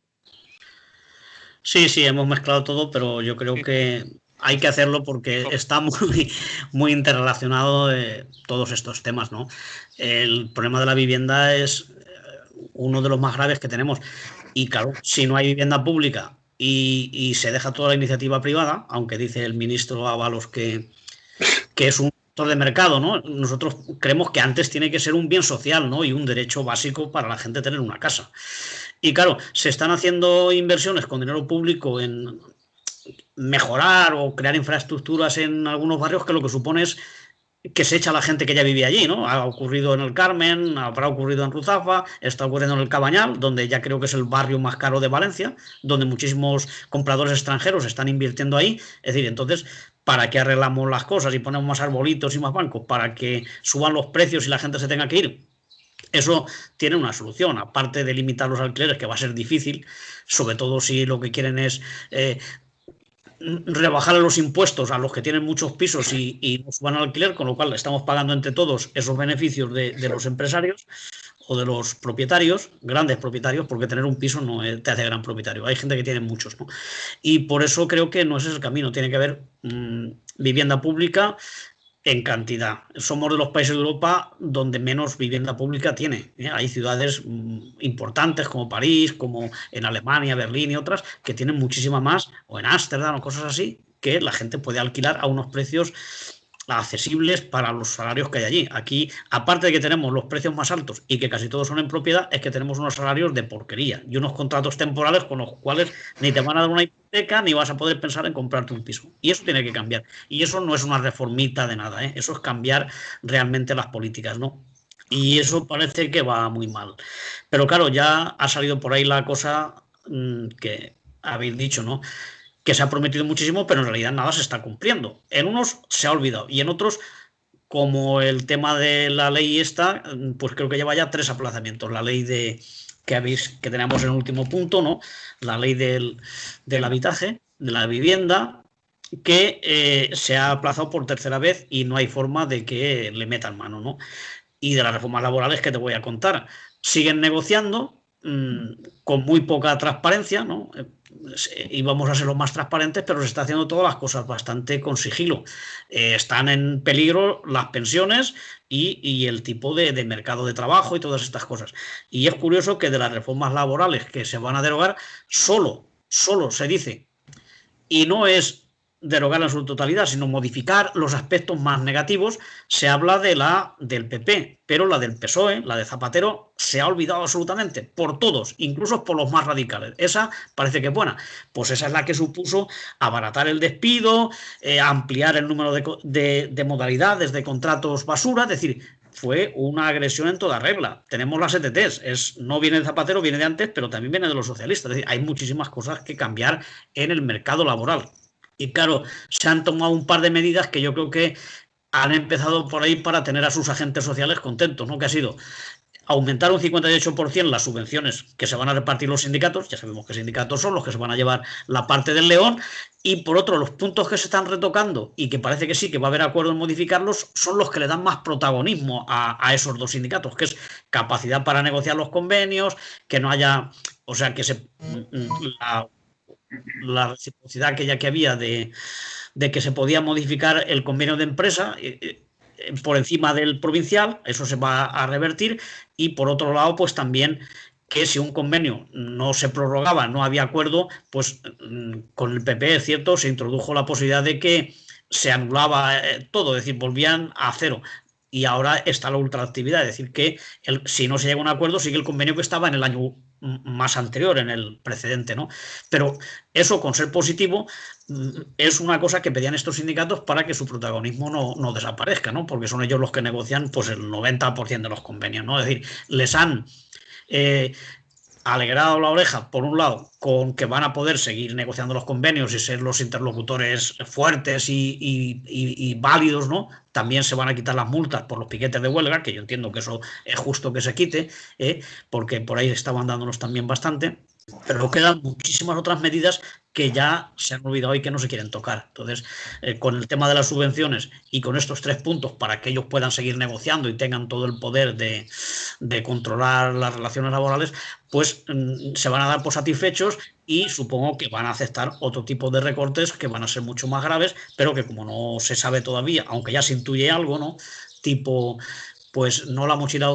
Sí, hemos mezclado todo, pero yo creo que hay que hacerlo porque está muy interrelacionado todos estos temas, ¿no? El problema de la vivienda es uno de los más graves que tenemos. Y claro, si no hay vivienda pública y se deja toda la iniciativa privada, aunque dice el ministro Ábalos que es un sector de mercado, ¿no? Nosotros creemos que antes tiene que ser un bien social, ¿no? Y un derecho básico para la gente tener una casa. Y claro, se están haciendo inversiones con dinero público en mejorar o crear infraestructuras en algunos barrios, que lo que supone es que se echa a la gente que ya vivía allí, ¿no? Ha ocurrido en el Carmen, habrá ocurrido en Ruzafa, está ocurriendo en el Cabañal, donde ya creo que es el barrio más caro de Valencia, donde muchísimos compradores extranjeros están invirtiendo ahí. Es decir, entonces, ¿para qué arreglamos las cosas y ponemos más arbolitos y más bancos? ¿Para que suban los precios y la gente se tenga que ir? Eso tiene una solución, aparte de limitar los alquileres, que va a ser difícil, sobre todo si lo que quieren es rebajar los impuestos a los que tienen muchos pisos y no suban al alquiler, con lo cual estamos pagando entre todos esos beneficios de los empresarios o de los propietarios, grandes propietarios, porque tener un piso no te hace gran propietario. Hay gente que tiene muchos, ¿no? Y por eso creo que no ese es el camino. Tiene que haber vivienda pública en cantidad. Somos de los países de Europa donde menos vivienda pública tiene. Hay ciudades importantes como París, como en Alemania, Berlín y otras, que tienen muchísima más, o en Ámsterdam o cosas así, que la gente puede alquilar a unos precios accesibles para los salarios que hay allí. Aquí, aparte de que tenemos los precios más altos y que casi todos son en propiedad, es que tenemos unos salarios de porquería y unos contratos temporales con los cuales ni te van a dar una hipoteca ni vas a poder pensar en comprarte un piso. Y eso tiene que cambiar. Y eso no es una reformita de nada, ¿eh? Eso es cambiar realmente las políticas, ¿no? Y eso parece que va muy mal. Pero claro, ya ha salido por ahí la cosa que habéis dicho, ¿no? Que se ha prometido muchísimo, pero en realidad nada se está cumpliendo. En unos se ha olvidado y en otros, como el tema de la ley esta, pues creo que lleva ya 3 aplazamientos. La ley que tenemos en el último punto, ¿no? La ley del habitaje, de la vivienda, que se ha aplazado por 3.ª vez y no hay forma de que le metan mano, ¿no? Y de las reformas laborales que te voy a contar. Siguen negociando, con muy poca transparencia, ¿no? Íbamos a ser los más transparentes, pero se está haciendo todas las cosas bastante con sigilo. Están en peligro las pensiones y el tipo de mercado de trabajo y todas estas cosas. Y es curioso que de las reformas laborales que se van a derogar, solo se dice, y no es derogarla en su totalidad, sino modificar los aspectos más negativos. Se habla de la del PP, pero la del PSOE, la de Zapatero, se ha olvidado absolutamente, por todos, incluso por los más radicales. Esa parece que es buena. Pues esa es la que supuso abaratar el despido, ampliar el número de modalidades de contratos basura, es decir, fue una agresión en toda regla. Tenemos las ETTs, no viene de Zapatero, viene de antes, pero también viene de los socialistas. Es decir, hay muchísimas cosas que cambiar en el mercado laboral. Y claro, se han tomado un par de medidas que yo creo que han empezado por ahí para tener a sus agentes sociales contentos, ¿no? Que ha sido aumentar un 58% las subvenciones que se van a repartir los sindicatos, ya sabemos qué sindicatos son los que se van a llevar la parte del león, y por otro, los puntos que se están retocando y que parece que sí, que va a haber acuerdo en modificarlos, son los que le dan más protagonismo a esos dos sindicatos, que es capacidad para negociar los convenios, que no haya, o sea, que la reciprocidad aquella que había de que se podía modificar el convenio de empresa por encima del provincial, eso se va a revertir, y por otro lado, pues también que si un convenio no se prorrogaba, no había acuerdo, pues con el PP, es cierto, se introdujo la posibilidad de que se anulaba todo, es decir, volvían a cero. Y ahora está la ultraactividad, es decir, que si no se llega a un acuerdo, sigue el convenio que estaba en el año más anterior, en el precedente, ¿no? Pero eso, con ser positivo, es una cosa que pedían estos sindicatos para que su protagonismo no desaparezca, ¿no? Porque son ellos los que negocian pues el 90% de los convenios, ¿no? Es decir, les han alegrado la oreja, por un lado, con que van a poder seguir negociando los convenios y ser los interlocutores fuertes y válidos, ¿no? También se van a quitar las multas por los piquetes de huelga, que yo entiendo que eso es justo que se quite, porque por ahí estaban dándonos también bastante. Pero quedan muchísimas otras medidas que ya se han olvidado y que no se quieren tocar. Entonces, con el tema de las subvenciones y con estos 3 puntos para que ellos puedan seguir negociando y tengan todo el poder de controlar las relaciones laborales, pues se van a dar por satisfechos y supongo que van a aceptar otro tipo de recortes que van a ser mucho más graves, pero que como no se sabe todavía, aunque ya se intuye algo, ¿no? Tipo, pues no la mochila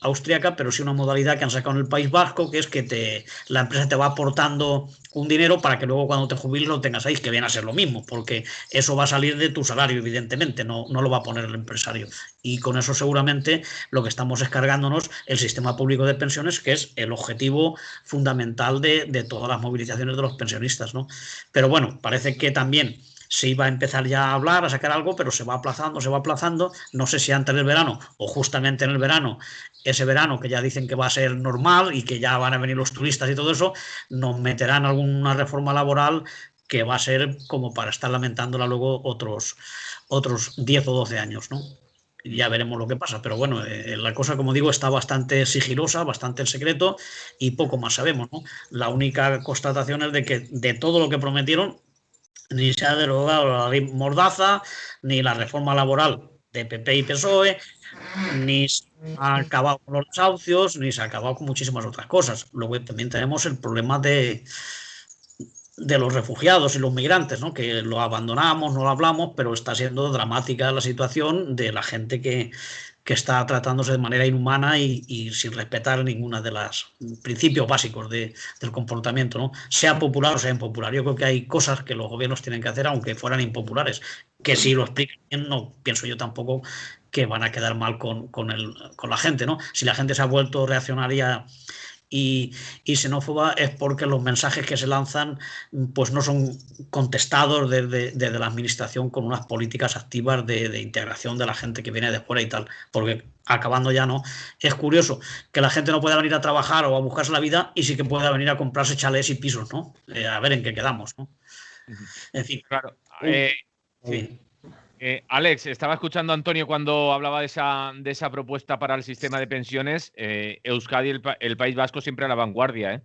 austríaca, pero sí una modalidad que han sacado en el País Vasco, que es que la empresa te va aportando un dinero para que luego cuando te jubiles lo tengas ahí, que viene a ser lo mismo, porque eso va a salir de tu salario, evidentemente, no lo va a poner el empresario. Y con eso seguramente lo que estamos es cargándonos el sistema público de pensiones, que es el objetivo fundamental de todas las movilizaciones de los pensionistas, ¿no? Pero bueno, parece que también se iba a empezar ya a hablar, a sacar algo, pero se va aplazando, no sé si antes del verano o justamente en el verano, ese verano que ya dicen que va a ser normal y que ya van a venir los turistas y todo eso, nos meterán alguna reforma laboral que va a ser como para estar lamentándola luego otros 10 o 12 años, ¿no? Ya veremos lo que pasa, pero bueno, la cosa, como digo, está bastante sigilosa, bastante en secreto y poco más sabemos, ¿no? La única constatación es de que de todo lo que prometieron, ni se ha derogado la ley Mordaza, ni la reforma laboral de PP y PSOE, ni se ha acabado con los desahucios, ni se ha acabado con muchísimas otras cosas. Luego también tenemos el problema de los refugiados y los migrantes, ¿no? Que lo abandonamos, no lo hablamos, pero está siendo dramática la situación de la gente que está tratándose de manera inhumana y sin respetar ninguna de los principios básicos del comportamiento, ¿no? Sea popular o sea impopular. Yo creo que hay cosas que los gobiernos tienen que hacer, aunque fueran impopulares, que si lo explican bien, no pienso yo tampoco que van a quedar mal con la gente, ¿no? Si la gente se ha vuelto reaccionaria y xenófoba, es porque los mensajes que se lanzan pues no son contestados desde la administración con unas políticas activas de integración de la gente que viene de fuera y tal, porque acabando ya, ¿no? Es curioso que la gente no pueda venir a trabajar o a buscarse la vida y sí que pueda venir a comprarse chalés y pisos, ¿no? A ver en qué quedamos, ¿no? En fin. Claro. Sí. Alex, estaba escuchando a Antonio cuando hablaba de esa propuesta para el sistema de pensiones. Euskadi, el País Vasco, siempre a la vanguardia, ¿eh?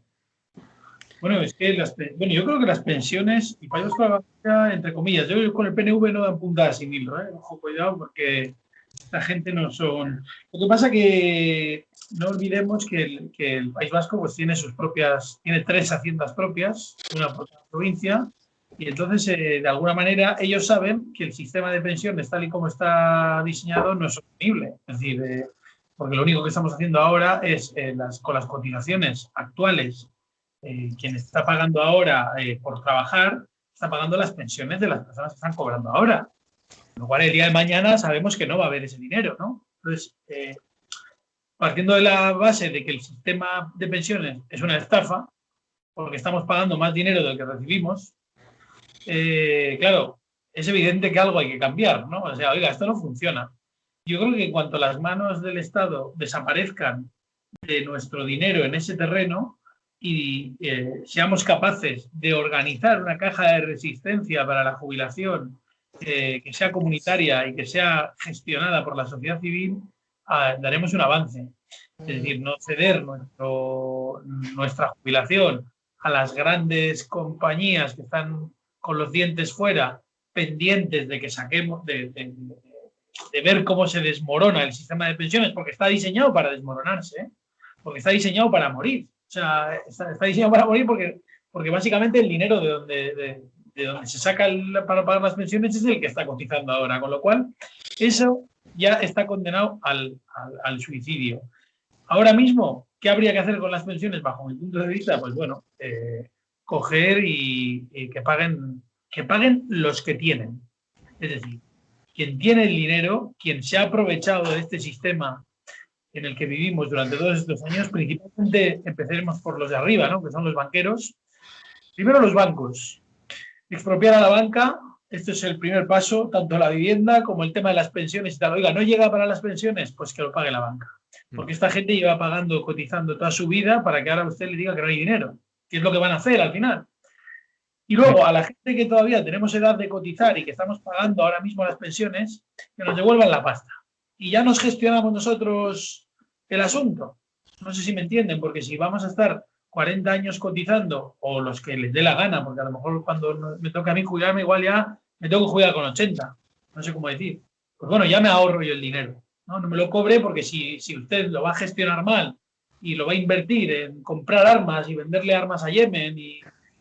Bueno, es que yo creo que las pensiones, el País Vasco, entre comillas, yo con el PNV no dan puntada sin hilo, ¿eh? Ojo, cuidado, porque Esta gente no son... Lo que pasa que no olvidemos que el País Vasco pues tiene tiene 3 haciendas propias, una por cada provincia, y entonces de alguna manera ellos saben que el sistema de pensiones tal y como está diseñado no es sostenible. Es decir, porque lo único que estamos haciendo ahora es con las cotizaciones actuales, quien está pagando ahora por trabajar, está pagando las pensiones de las personas que están cobrando ahora. Con lo cual, el día de mañana sabemos que no va a haber ese dinero, ¿no? Entonces, partiendo de la base de que el sistema de pensiones es una estafa, porque estamos pagando más dinero del que recibimos, claro, es evidente que algo hay que cambiar, ¿no? O sea, oiga, esto no funciona. Yo creo que en cuanto las manos del Estado desaparezcan de nuestro dinero en ese terreno y seamos capaces de organizar una caja de resistencia para la jubilación que sea comunitaria y que sea gestionada por la sociedad civil, daremos un avance. Es decir, no ceder nuestra jubilación a las grandes compañías que están con los dientes fuera, pendientes de que saquemos, de ver cómo se desmorona el sistema de pensiones, porque está diseñado para desmoronarse, ¿eh? Porque está diseñado para morir. O sea, está diseñado para morir porque básicamente el dinero de donde se saca para pagar las pensiones es el que está cotizando ahora, con lo cual eso ya está condenado al suicidio. Ahora mismo, ¿qué habría que hacer con las pensiones bajo mi punto de vista? Pues bueno, coger y que paguen los que tienen. Es decir, quien tiene el dinero, quien se ha aprovechado de este sistema en el que vivimos durante todos estos años, principalmente empezaremos por los de arriba, ¿no? Que son los banqueros. Primero los bancos. Expropiar a la banca, esto es el primer paso, tanto la vivienda como el tema de las pensiones y tal. Oiga, ¿no llega para las pensiones? Pues que lo pague la banca. Porque esta gente lleva pagando, cotizando toda su vida para que ahora usted le diga que no hay dinero. ¿Qué es lo que van a hacer al final? Y luego, a la gente que todavía tenemos edad de cotizar y que estamos pagando ahora mismo las pensiones, que nos devuelvan la pasta. Y ya nos gestionamos nosotros el asunto. No sé si me entienden, porque si vamos a estar 40 años cotizando, o los que les dé la gana, porque a lo mejor cuando me toca a mí jubilarme, igual ya me tengo que jubilar con 80. No sé cómo decir. Pues bueno, ya me ahorro yo el dinero. No me lo cobre, porque si usted lo va a gestionar mal y lo va a invertir en comprar armas y venderle armas a Yemen y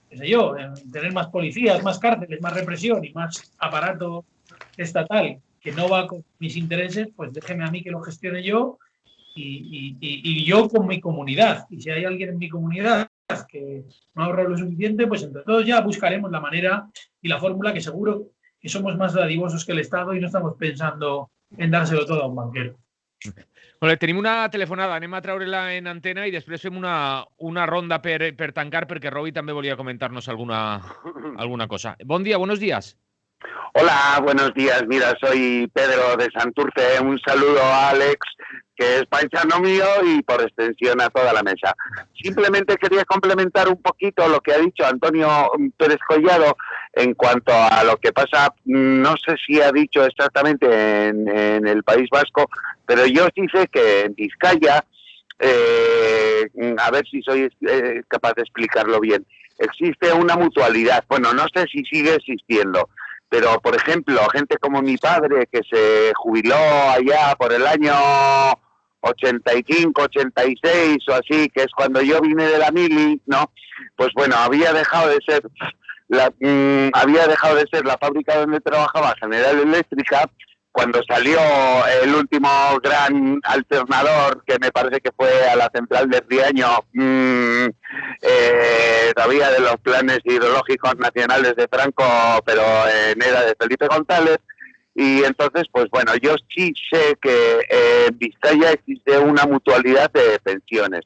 qué sé yo, en tener más policías, más cárceles, más represión y más aparato estatal que no va con mis intereses, pues déjeme a mí que lo gestione yo y yo con mi comunidad. Y si hay alguien en mi comunidad que no ahorra lo suficiente, pues entre todos ya buscaremos la manera y la fórmula, que seguro que somos más dadivosos que el Estado y no estamos pensando en dárselo todo a un banquero. Bueno, tenim una telefonada, anem a treure-la en antena i després fem una ronda per tancar, perquè Robi també volia comentar-nos alguna cosa. Bon dia, buenos días. Hola, buenos días. Mira, soy Pedro de Santurce. Un saludo a Alex, que es paisano mío, y por extensión a toda la mesa. Simplemente quería complementar un poquito lo que ha dicho Antonio Pérez Collado en cuanto a lo que pasa. No sé si ha dicho exactamente en el País Vasco, pero yo sí sé que en Vizcaya, a ver si soy capaz de explicarlo bien, existe una mutualidad. Bueno, no sé si sigue existiendo, pero, por ejemplo, gente como mi padre, que se jubiló allá por el año 85, 86 o así, que es cuando yo vine de la mili, ¿no? Pues bueno, había dejado de ser la fábrica donde trabajaba, General Eléctrica, cuando salió el último gran alternador, que me parece que fue a la central de Riaño, todavía de los planes hidrológicos nacionales de Franco, pero en era de Felipe González. Y entonces, pues bueno, yo sí sé que en Vizcaya existe una mutualidad de pensiones.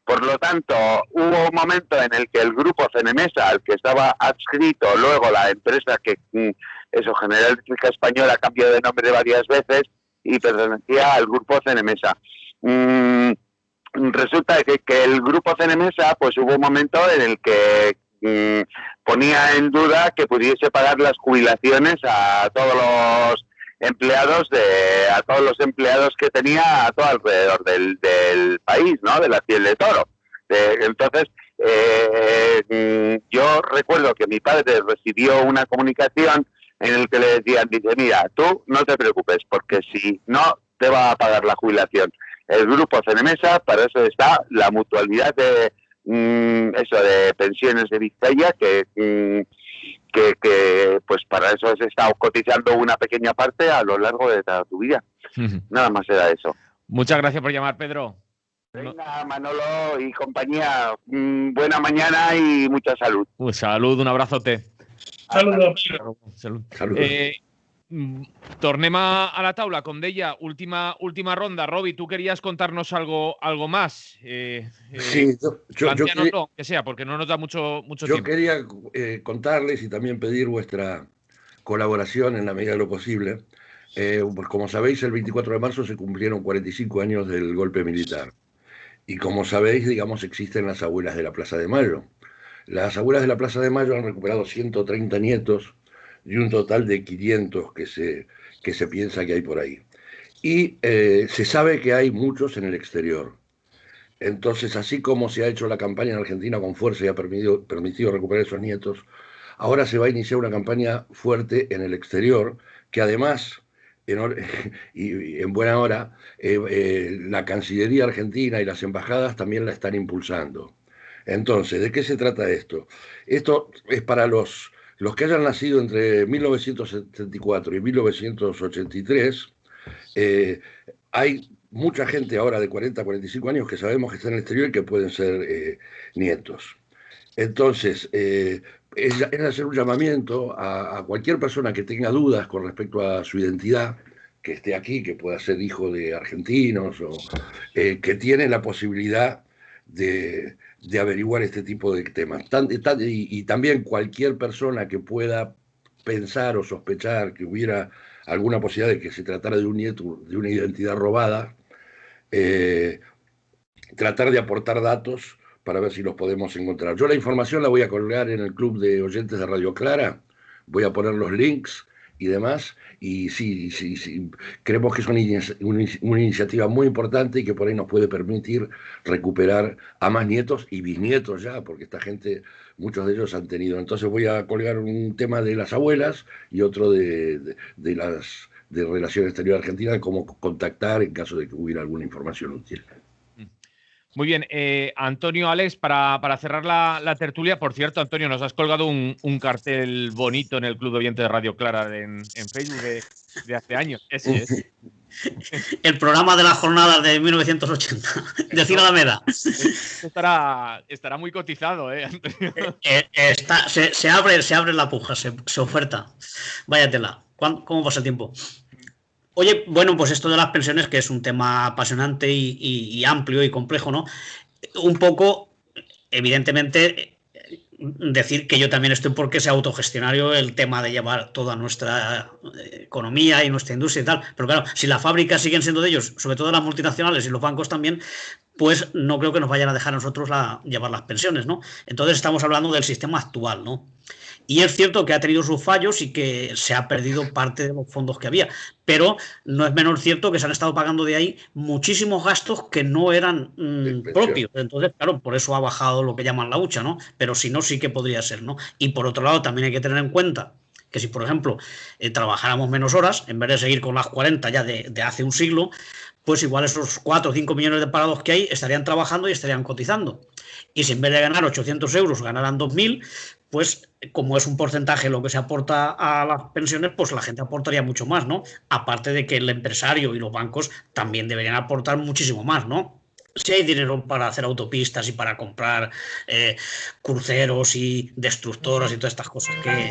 Por lo tanto, hubo un momento en el que el grupo Cenemesa, al que estaba adscrito luego la empresa que, General Eléctrica Española, cambió de nombre varias veces y pertenecía al grupo Cenemesa. Resulta que el grupo Cenemesa, pues hubo un momento en el que ponía en duda que pudiese pagar las jubilaciones a todos los empleados que tenía a todo alrededor del país, ¿no? De la piel de toro. Entonces, yo recuerdo que mi padre recibió una comunicación en el que le decían, dice, mira, tú no te preocupes, porque si no te va a pagar la jubilación el grupo CNMESA, para eso está la mutualidad de eso de pensiones de Vizcaya, que pues para eso has estado cotizando una pequeña parte a lo largo de toda tu vida. Nada más era eso. Muchas gracias por llamar, Pedro. Venga, Manolo y compañía, buena mañana y mucha salud. Salud, un abrazote. Saludos, Pedro. Salud. Saludos. Tornem a la taula, com deia, última ronda. Robi, tú querías contarnos algo más. Sí, planteánoslo, que sea, porque no nos da mucho yo tiempo. quería contarles y también pedir vuestra colaboración en la medida de lo posible. Pues como sabéis, el 24 de marzo se cumplieron 45 años del golpe militar. Y como sabéis, digamos, existen las abuelas de la Plaza de Mayo. Las abuelas de la Plaza de Mayo han recuperado 130 nietos y un total de 500 que se piensa que hay por ahí. Y se sabe que hay muchos en el exterior. Entonces, así como se ha hecho la campaña en Argentina con fuerza y ha permitido recuperar esos nietos, ahora se va a iniciar una campaña fuerte en el exterior, que además, en buena hora, la Cancillería Argentina y las embajadas también la están impulsando. Entonces, ¿de qué se trata esto? Esto es para los que hayan nacido entre 1974 y 1983. Hay mucha gente ahora de 40 a 45 años que sabemos que está en el exterior y que pueden ser nietos. Entonces, es hacer un llamamiento a cualquier persona que tenga dudas con respecto a su identidad, que esté aquí, que pueda ser hijo de argentinos, o que tiene la posibilidad de averiguar este tipo de temas. Y también cualquier persona que pueda pensar o sospechar que hubiera alguna posibilidad de que se tratara de un nieto, de una identidad robada, tratar de aportar datos para ver si los podemos encontrar. Yo la información la voy a colgar en el club de oyentes de Radio Clara, voy a poner los links y demás, y sí, creemos que es una iniciativa muy importante y que por ahí nos puede permitir recuperar a más nietos y bisnietos ya, porque esta gente, muchos de ellos han tenido. Entonces voy a colgar un tema de las abuelas y otro de Relaciones Exterior Argentina, de cómo contactar en caso de que hubiera alguna información útil. Muy bien, Antonio, Alex, para cerrar la tertulia, por cierto, Antonio, nos has colgado un cartel bonito en el Club de Oyentes de Radio Clara en Facebook de hace años. Ese es. El programa de las jornadas de 1980, de Ciro Alameda. Estará muy cotizado, Antonio. Se abre la puja, se oferta. Vaya tela. ¿Cómo pasa el tiempo? Oye, bueno, pues esto de las pensiones, que es un tema apasionante y amplio y complejo, ¿no? Un poco, evidentemente, decir que yo también estoy porque sea autogestionario el tema de llevar toda nuestra economía y nuestra industria y tal. Pero claro, si las fábricas siguen siendo de ellos, sobre todo las multinacionales y los bancos también, pues no creo que nos vayan a dejar a nosotros llevar las pensiones, ¿no? Entonces estamos hablando del sistema actual, ¿no? Y es cierto que ha tenido sus fallos y que se ha perdido parte de los fondos que había, pero no es menos cierto que se han estado pagando de ahí muchísimos gastos que no eran propios. Entonces, claro, por eso ha bajado lo que llaman la hucha, ¿no? Pero si no, sí que podría ser, ¿no? Y por otro lado, también hay que tener en cuenta que si, por ejemplo, trabajáramos menos horas, en vez de seguir con las 40 ya de hace un siglo, pues igual esos 4 o 5 millones de parados que hay estarían trabajando y estarían cotizando. Y si en vez de ganar 800 euros ganaran 2.000, pues como es un porcentaje lo que se aporta a las pensiones, pues la gente aportaría mucho más, ¿no? Aparte de que el empresario y los bancos también deberían aportar muchísimo más, ¿no? Si hay dinero para hacer autopistas y para comprar cruceros y destructoras y todas estas cosas que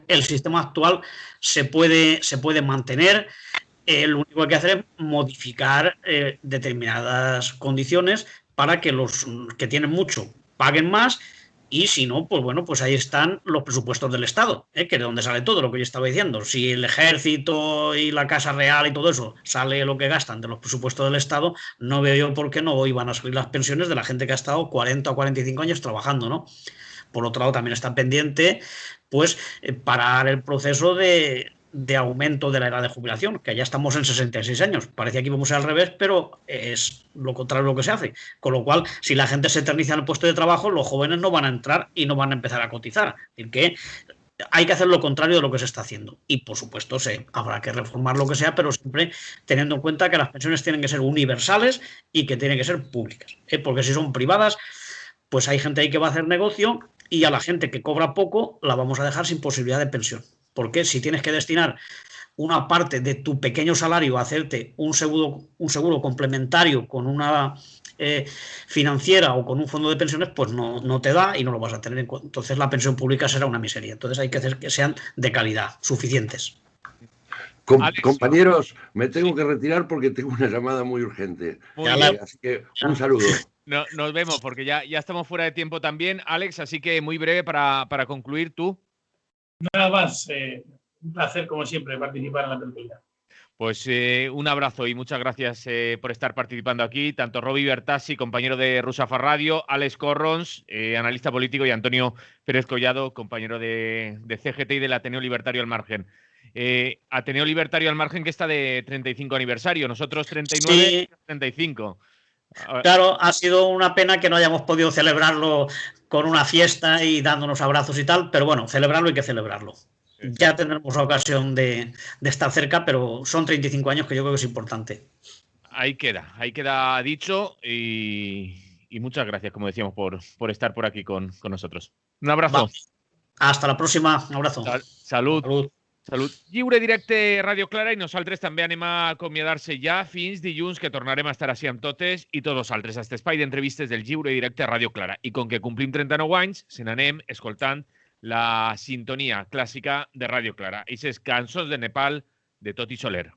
el sistema actual se puede mantener. Lo único que hay que hacer es modificar determinadas condiciones para que los que tienen mucho paguen más, y si no, pues bueno, pues ahí están los presupuestos del Estado, que es de donde sale todo lo que yo estaba diciendo. Si el ejército y la Casa Real y todo eso sale lo que gastan de los presupuestos del Estado, no veo yo por qué no iban a subir las pensiones de la gente que ha estado 40 o 45 años trabajando, ¿no? Por otro lado, también está pendiente pues parar el proceso de de aumento de la edad de jubilación, que ya estamos en 66 años. Parecía que íbamos al revés, pero es lo contrario de lo que se hace. Con lo cual, si la gente se eterniza en el puesto de trabajo, los jóvenes no van a entrar y no van a empezar a cotizar. Es decir, que hay que hacer lo contrario de lo que se está haciendo. Y, por supuesto, habrá que reformar lo que sea, pero siempre teniendo en cuenta que las pensiones tienen que ser universales y que tienen que ser públicas. Porque si son privadas, pues hay gente ahí que va a hacer negocio y a la gente que cobra poco la vamos a dejar sin posibilidad de pensión. Porque si tienes que destinar una parte de tu pequeño salario a hacerte un seguro complementario con una financiera o con un fondo de pensiones, pues no te da y no lo vas a tener en cuenta. Entonces la pensión pública será una miseria. Entonces hay que hacer que sean de calidad, suficientes. Compañeros, me tengo que retirar porque tengo una llamada muy urgente. Así que un saludo. Nos vemos porque ya estamos fuera de tiempo también, Alex, así que muy breve para concluir tú. Nada más, un placer como siempre participar en la tertulia. Pues un abrazo y muchas gracias por estar participando aquí, tanto Roby Bertassi, compañero de Rusafa Radio, Alex Corrons, analista político, y Antonio Pérez Collado, compañero de CGT y del Ateneo Libertario al Margen. Ateneo Libertario al Margen, que está de 35 aniversario, nosotros 39, sí. 35. Claro, ha sido una pena que no hayamos podido celebrarlo con una fiesta y dándonos abrazos y tal, pero bueno, celebrarlo hay que celebrarlo. Ya tendremos la ocasión de estar cerca, pero son 35 años que yo creo que es importante. Ahí queda dicho y muchas gracias, como decíamos, por estar por aquí con nosotros. Un abrazo. Va. Hasta la próxima, un abrazo. Salut. Lliure directe Radio Clara i nosaltres també anem a acomiadar-se ja fins dilluns, que tornarem a estar així amb totes i tots vosaltres a aquest espai d'entrevistes del Lliure Directe Radio Clara. I com que complim 39 anys, se n'anem escoltant la sintonia clàssica de Radio Clara. Eixes cançons de Nepal de Toti Soler.